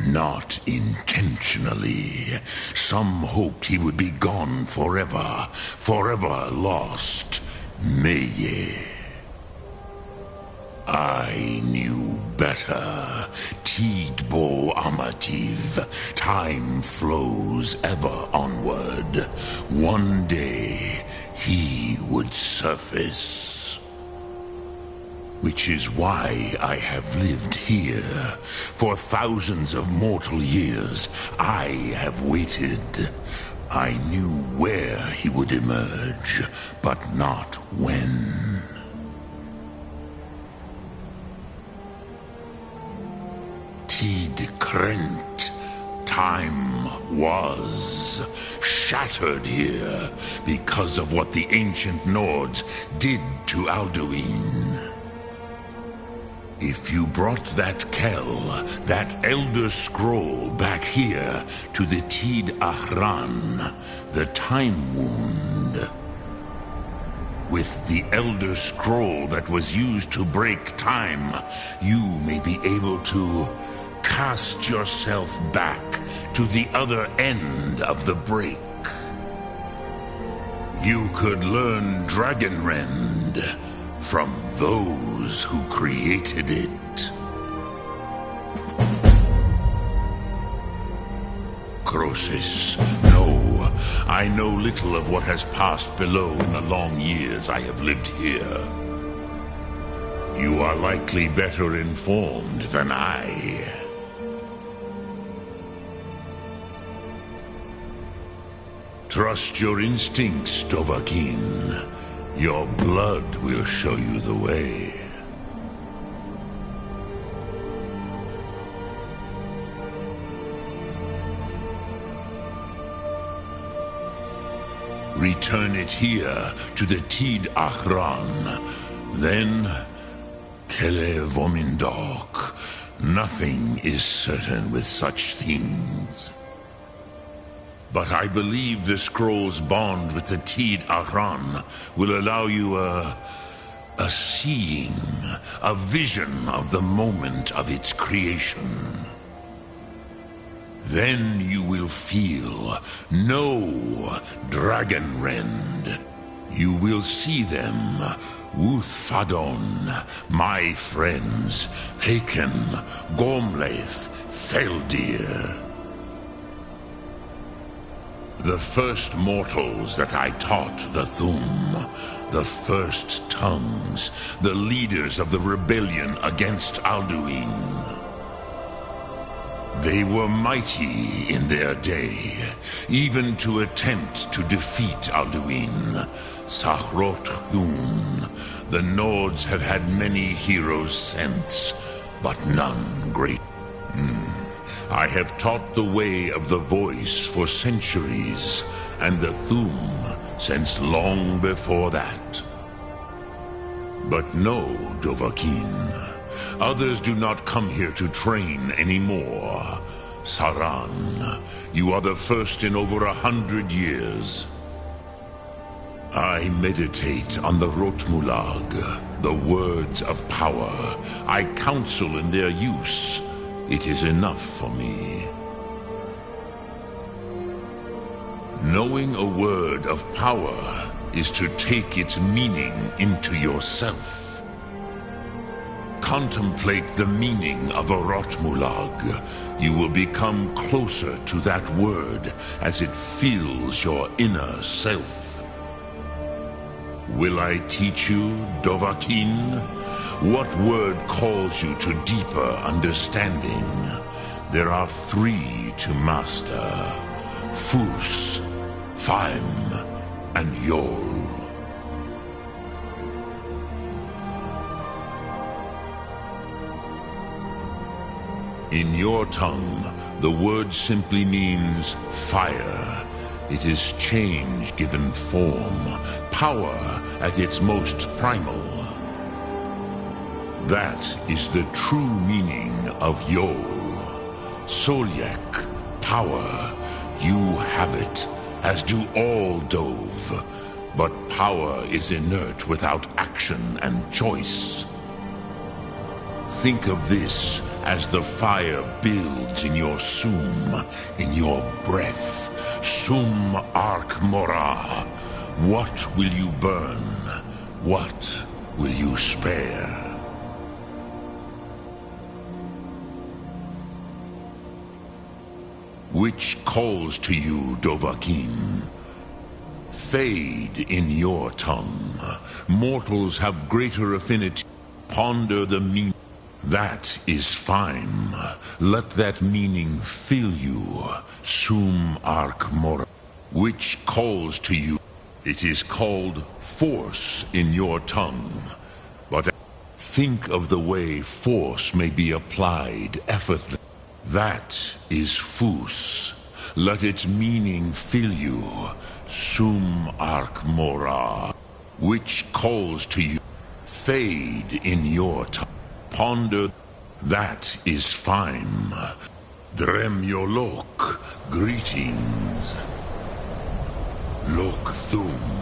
Not intentionally. Some hoped he would be gone forever, forever lost. Meye. I knew better. Tidbo Amativ. Time flows ever onward. One day, he would surface. Which is why I have lived here. For thousands of mortal years, I have waited. I knew where he would emerge, but not when. Tid Krent. Time was shattered here because of what the ancient Nords did to Alduin. If you brought that Kell, that Elder Scroll back here to the Tid Ahran, the Time Wound, with the Elder Scroll that was used to break time, you may be able to cast yourself back to the other end of the break. You could learn Dragonrend from those who created it. Croesus, no. I know little of what has passed below in the long years I have lived here. You are likely better informed than I. Trust your instincts, Dovahkiin. Your blood will show you the way. Return it here to the Tid Ahran. Then, Kele Vomindok. Nothing is certain with such things. But I believe the scroll's bond with the Tid Ahran will allow you a seeing, a vision of the moment of its creation. Then you will feel, know Dragonrend. You will see them, Uthfadon, my friends, Haken, Gormlaith, Feldir. The first mortals that I taught the Thum, the first tongues, the leaders of the rebellion against Alduin. They were mighty in their day, even to attempt to defeat Alduin. Sahrot Hun, the Nords have had many heroes since, but none great. I have taught the way of the voice for centuries, and the Thum since long before that. But no, Dovahkiin. Others do not come here to train anymore. Saran, you are the first in over 100 years. I meditate on the Rotmulag, the words of power. I counsel in their use. It is enough for me. Knowing a word of power is to take its meaning into yourself. Contemplate the meaning of a Rotmulag. You will become closer to that word as it fills your inner self. Will I teach you, Dovahkiin? What word calls you to deeper understanding? There are 3 to master: Fus, Faim, and Yol. In your tongue, the word simply means fire. It is change given form, power at its most primal. That is the true meaning of Yo. Solyek, power. You have it, as do all Dove. But power is inert without action and choice. Think of this as the fire builds in your sum, in your breath. Sum Arc Mora. What will you burn? What will you spare? Which calls to you, Dovahkiin? Fade in your tongue. Mortals have greater affinity. Ponder the meaning. That is fine. Let that meaning fill you. Sum Arc Mora. Which calls to you. It is called force in your tongue. But think of the way force may be applied effortlessly. That is Fus. Let its meaning fill you. Sum Arc Mora. Which calls to you. Fade in your tongue. Ponder. That is fine. Dremyolok. Greetings. Lok Thum.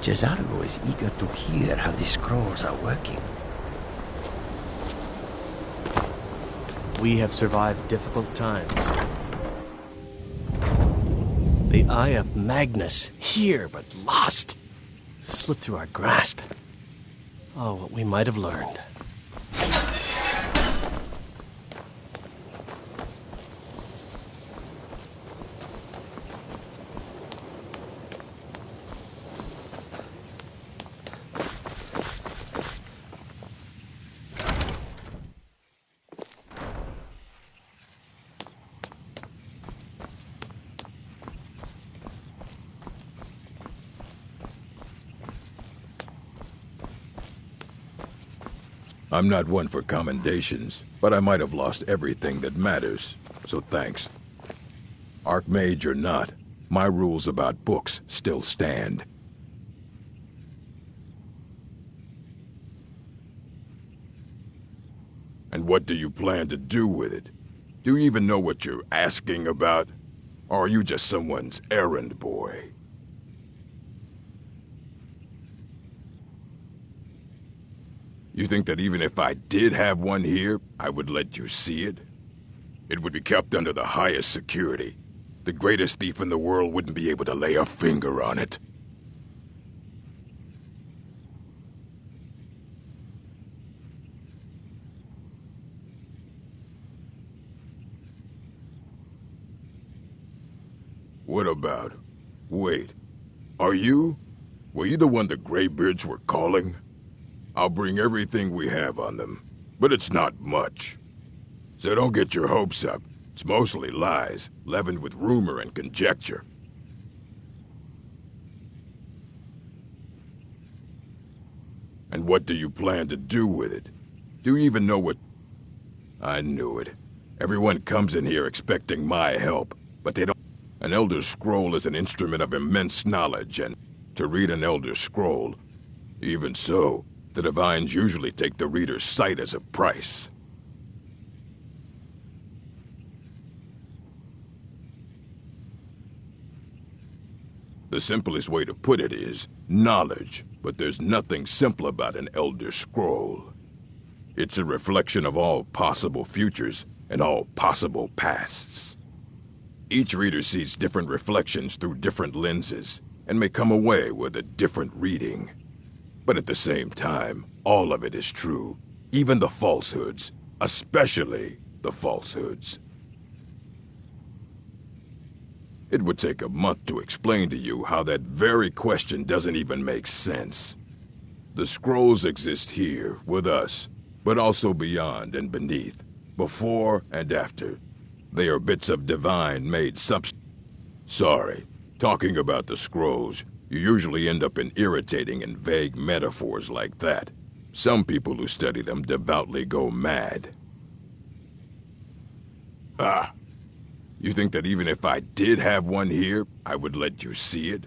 Cesaro is eager to hear how the scrolls are working. We have survived difficult times. The Eye of Magnus, here but lost, slipped through our grasp. Oh, what we might have learned. I'm not one for commendations, but I might have lost everything that matters, so thanks. Archmage or not, my rules about books still stand. And what do you plan to do with it? Do you even know what you're asking about? Or are you just someone's errand boy? You think that even if I did have one here, I would let you see it? It would be kept under the highest security. The greatest thief in the world wouldn't be able to lay a finger on it. What about? Wait. Were you the one the Greybeards were calling? I'll bring everything we have on them, but it's not much. So don't get your hopes up. It's mostly lies, leavened with rumor and conjecture. And what do you plan to do with it? Do you even know what... I knew it. Everyone comes in here expecting my help, but they don't... An Elder Scroll is an instrument of immense knowledge, and to read an Elder Scroll, even so, the Divines usually take the reader's sight as a price. The simplest way to put it is knowledge, but there's nothing simple about an Elder Scroll. It's a reflection of all possible futures and all possible pasts. Each reader sees different reflections through different lenses and may come away with a different reading. But at the same time, all of it is true, even the falsehoods, especially the falsehoods. It would take a month to explain to you how that very question doesn't even make sense. The scrolls exist here, with us, but also beyond and beneath, before and after. They are bits of divine-made substance. Sorry, talking about the scrolls, you usually end up in irritating and vague metaphors like that. Some people who study them devoutly go mad. Ah! You think that even if I did have one here, I would let you see it?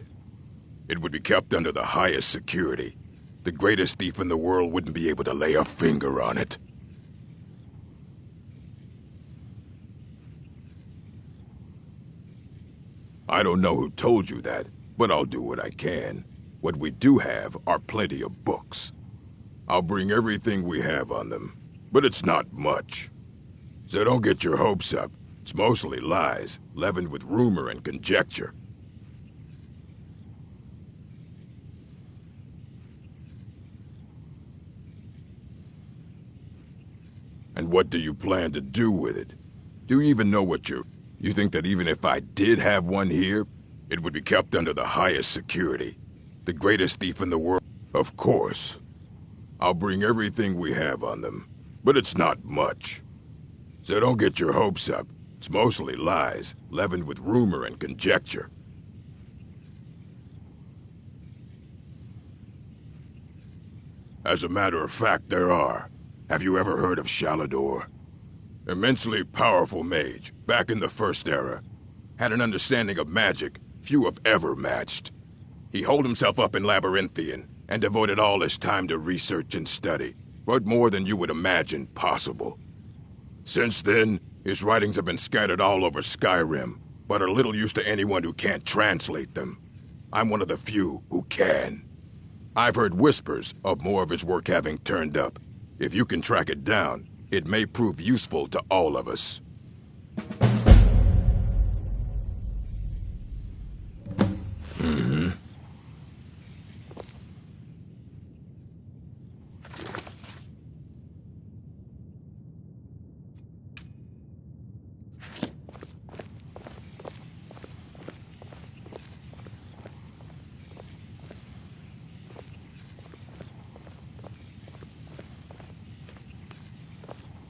It would be kept under the highest security. The greatest thief in the world wouldn't be able to lay a finger on it. I don't know who told you that, but I'll do what I can. What we do have are plenty of books. I'll bring everything we have on them, but it's not much. So don't get your hopes up. It's mostly lies, leavened with rumor and conjecture. And what do you plan to do with it? Do you even know what you're... You think that even if I did have one here, it would be kept under the highest security? The greatest thief in the world? Of course. I'll bring everything we have on them, but it's not much. So don't get your hopes up. It's mostly lies, leavened with rumor and conjecture. As a matter of fact, there are. Have you ever heard of Shalador? Immensely powerful mage, back in the First Era. Had an understanding of magic few have ever matched. He holed himself up in Labyrinthian and devoted all his time to research and study, but more than you would imagine possible. Since then, his writings have been scattered all over Skyrim, but are little use to anyone who can't translate them. I'm one of the few who can. I've heard whispers of more of his work having turned up. If you can track it down, it may prove useful to all of us.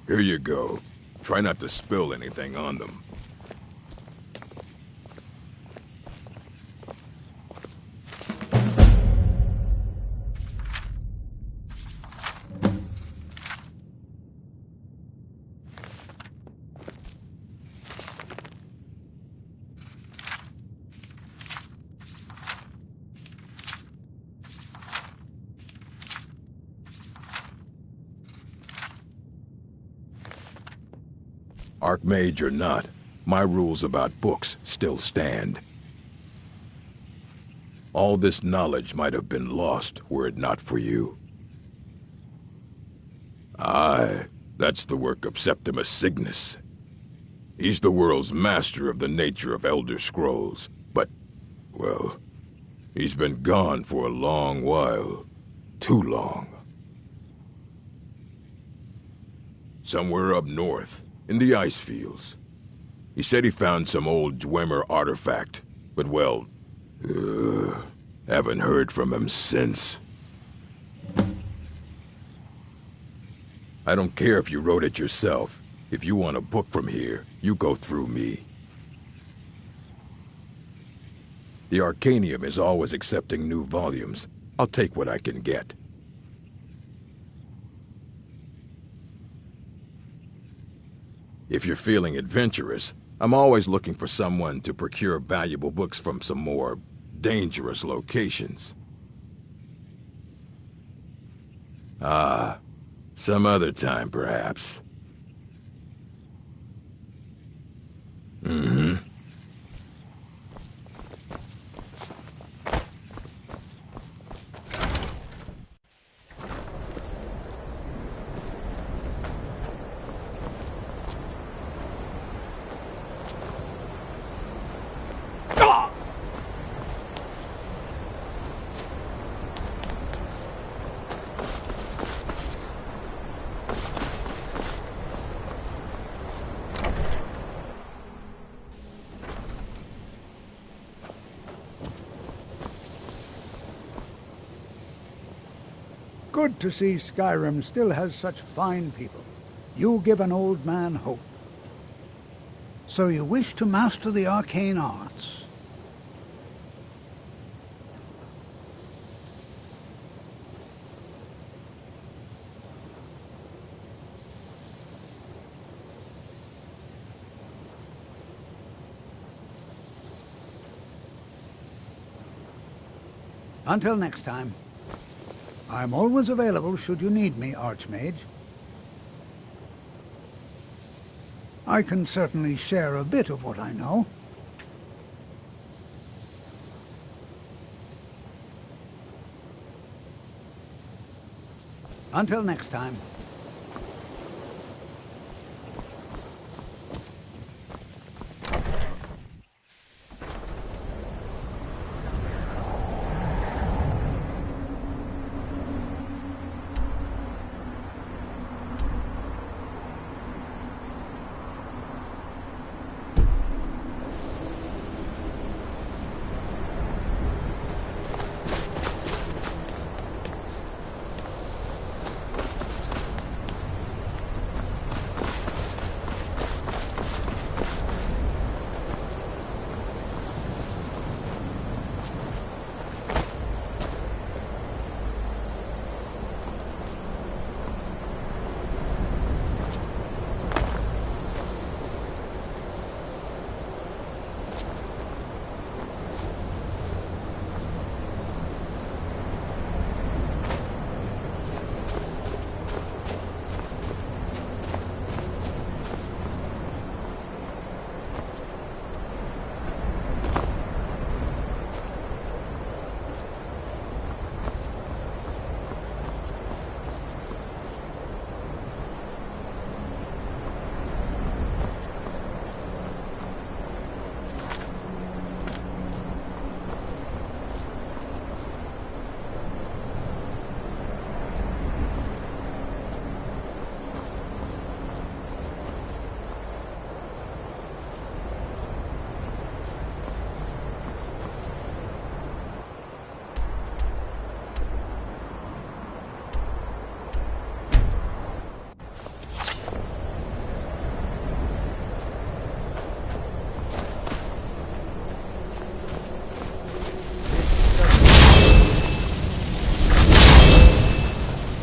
Here you go. Try not to spill anything on them. Archmage or not, my rules about books still stand. All this knowledge might have been lost were it not for you. Aye, that's the work of Septimus Cygnus. He's the world's master of the nature of Elder Scrolls, but, well, he's been gone for a long while. Too long. Somewhere up north, in the ice fields. He said he found some old Dwemer artifact, but well, haven't heard from him since. I don't care if you wrote it yourself. If you want a book from here, you go through me. The Arcanium is always accepting new volumes. I'll take what I can get. If you're feeling adventurous, I'm always looking for someone to procure valuable books from some more dangerous locations. Ah, some other time, perhaps. Mm-hmm. Good to see Skyrim still has such fine people. You give an old man hope. So you wish to master the arcane arts? Until next time. I'm always available should you need me, Archmage. I can certainly share a bit of what I know. Until next time.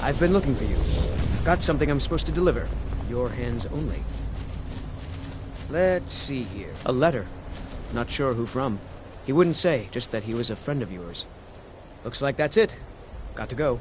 I've been looking for you. Got something I'm supposed to deliver. Your hands only. Let's see here. A letter. Not sure who from. He wouldn't say, just that he was a friend of yours. Looks like that's it. Got to go.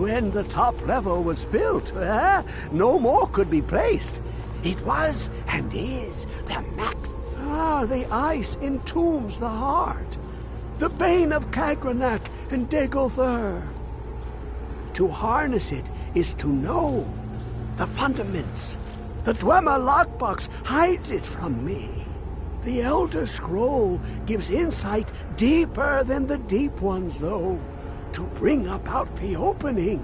When the top level was built, no more could be placed. It was and is the max. The ice entombs the heart. The bane of Kagranak and Degolthur. To harness it is to know the fundaments. The Dwemer lockbox hides it from me. The Elder Scroll gives insight deeper than the deep ones, though, to bring about the opening.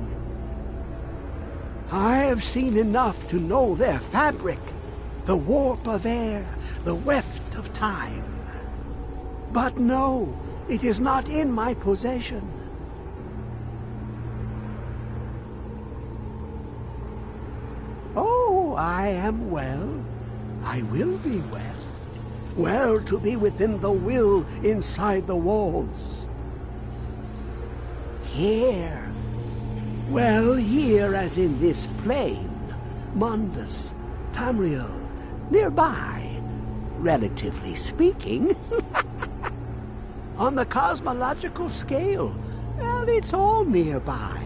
I have seen enough to know their fabric, the warp of air, the weft of time. But no, it is not in my possession. Oh, I am well. I will be well. Well to be within the will inside the walls. Here. Well, here as in this plain. Mundus, Tamriel, nearby, relatively speaking. On the cosmological scale, well, it's all nearby.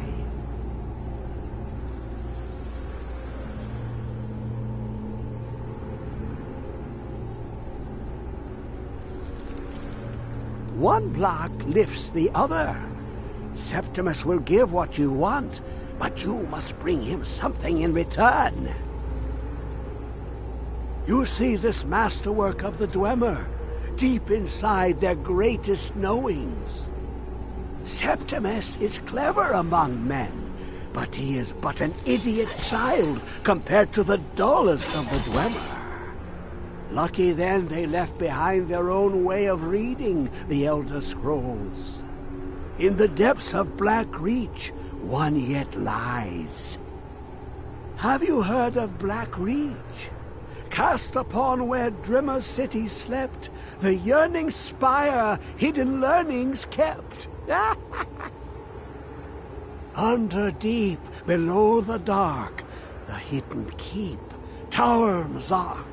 One block lifts the other. Septimus will give what you want, but you must bring him something in return. You see this masterwork of the Dwemer, deep inside their greatest knowings. Septimus is clever among men, but he is but an idiot child compared to the dullest of the Dwemer. Lucky then they left behind their own way of reading the Elder Scrolls. In the depths of Black Reach, one yet lies. Have you heard of Black Reach? Cast upon where Drimmer City slept, the yearning spire hidden learnings kept. Under deep, below the dark, the hidden keep, Tower Mazark.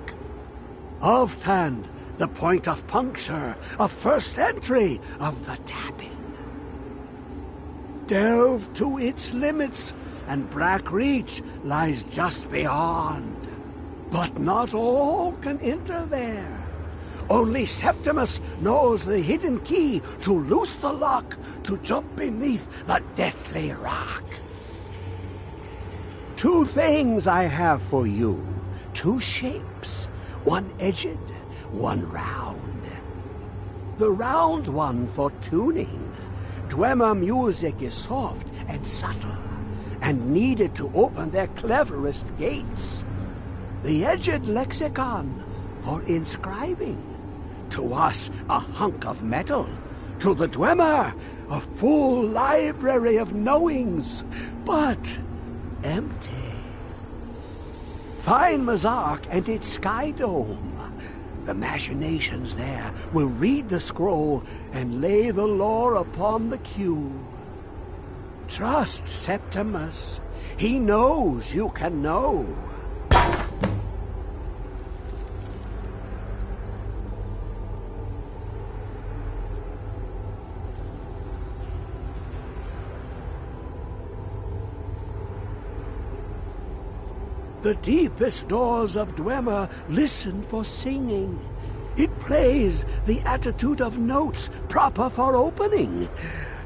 Oftand, the point of puncture, of first entry of the tapping. Delve to its limits, and Black Reach lies just beyond. But not all can enter there. Only Septimus knows the hidden key to loose the lock, to jump beneath the deathly rock. Two things I have for you, two shapes. One edged, one round. The round one for tuning. Dwemer music is soft and subtle, and needed to open their cleverest gates. The edged lexicon for inscribing. To us, a hunk of metal. To the Dwemer, a full library of knowings, but empty. Find Mazark and its sky dome. The machinations there will read the scroll and lay the lore upon the cube. Trust Septimus. He knows you can know. The deepest doors of Dwemer listen for singing. It plays the attitude of notes proper for opening.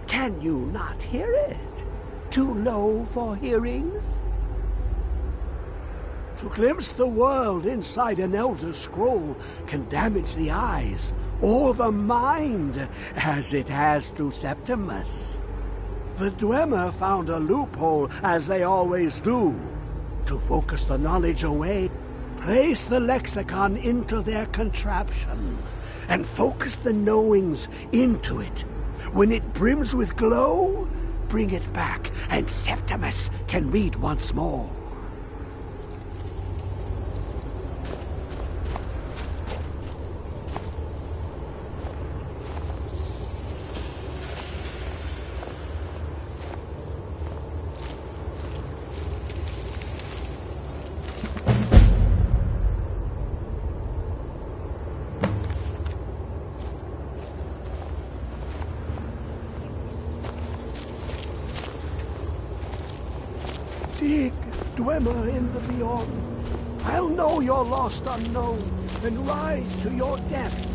Can you not hear it? Too low for hearings? To glimpse the world inside an Elder Scroll can damage the eyes or the mind, as it has to Septimus. The Dwemer found a loophole, as they always do. To focus the knowledge away, place the lexicon into their contraption, and focus the knowings into it. When it brims with glow, bring it back, and Septimus can read once more. Dig, Dwemer in the beyond. I'll know your lost unknown and rise to your depths.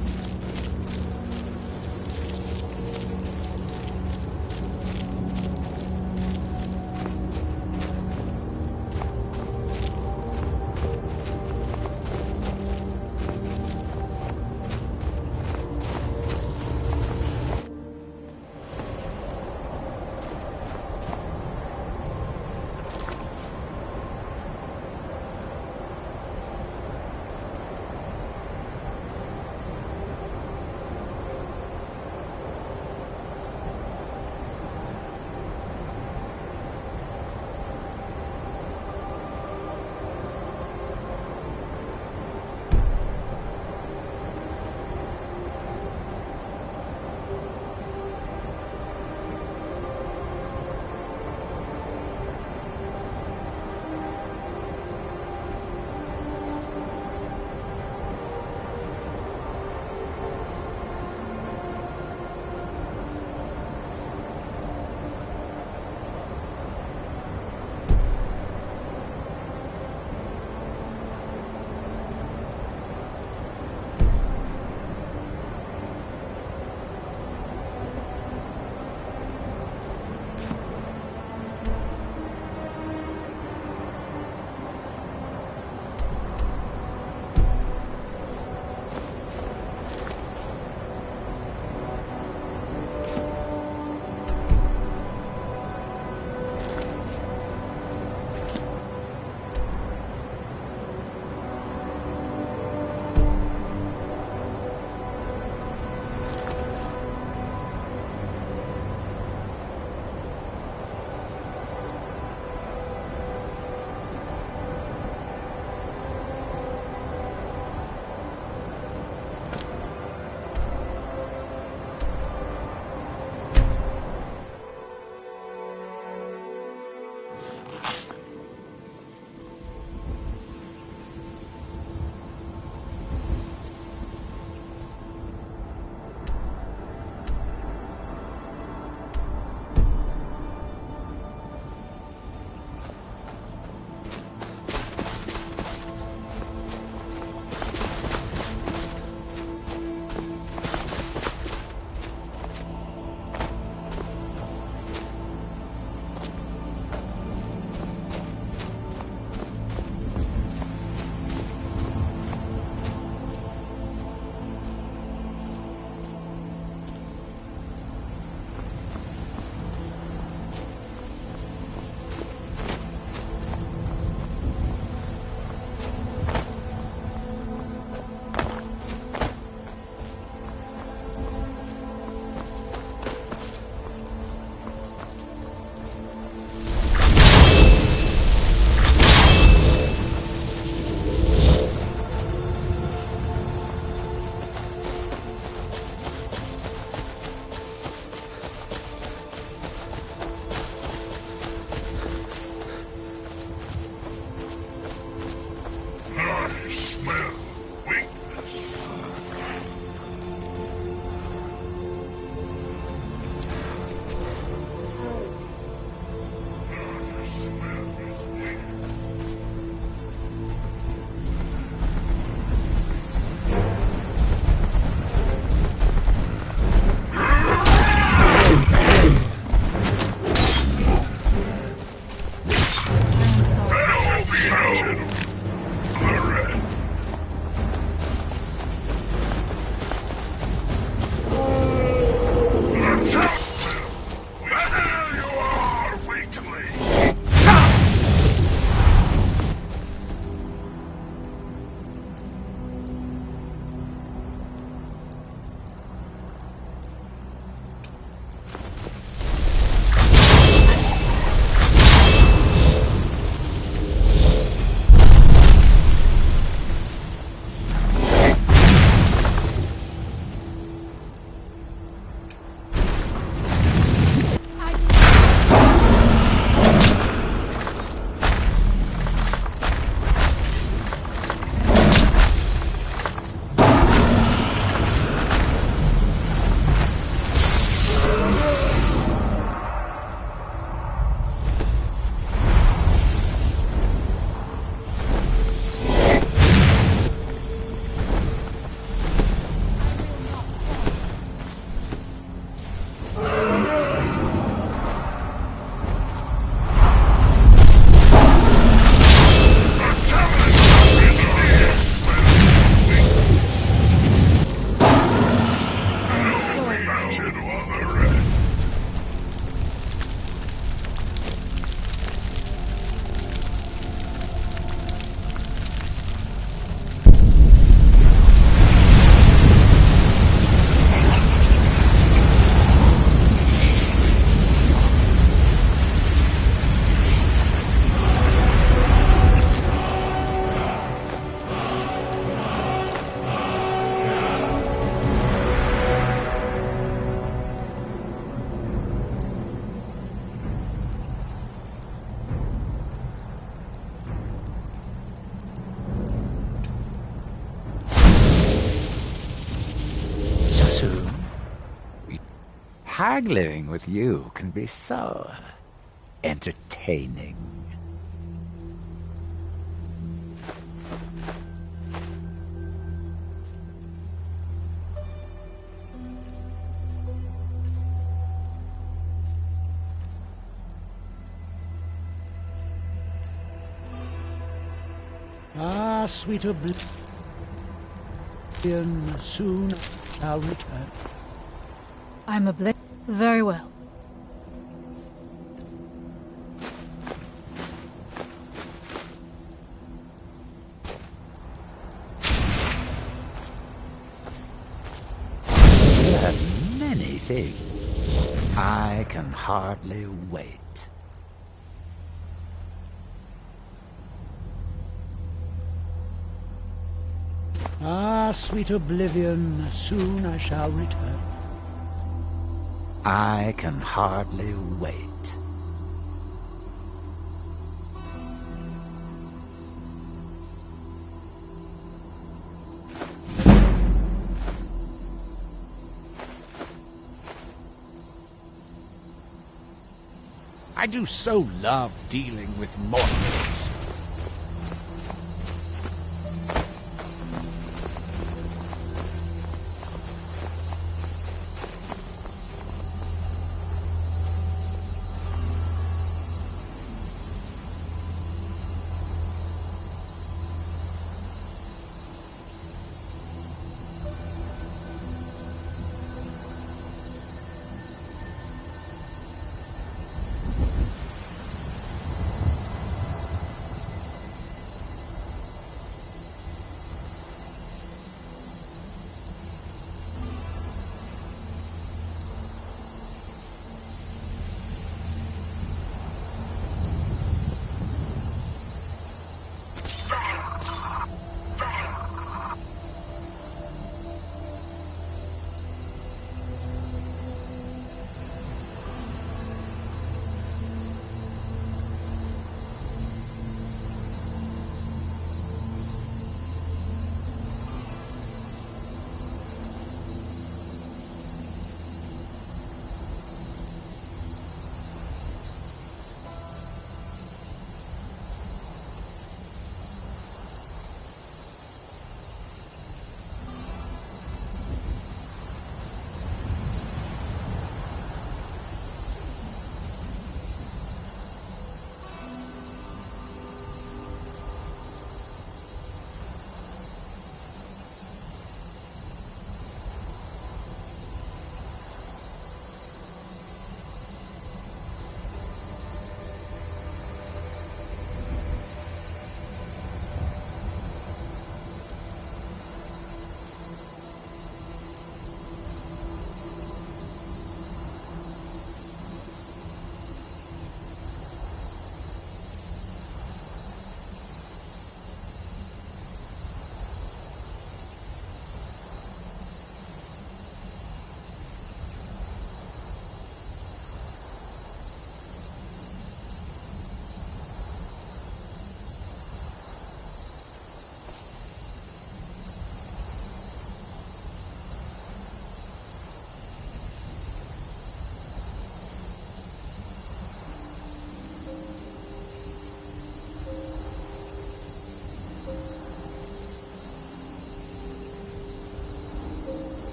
Haggling with you can be so entertaining. Ah, sweet oblivion, soon I'll return. I'm very well. There are many things. I can hardly wait. Ah, sweet oblivion, soon I shall return. I can hardly wait. I do so love dealing with mortals.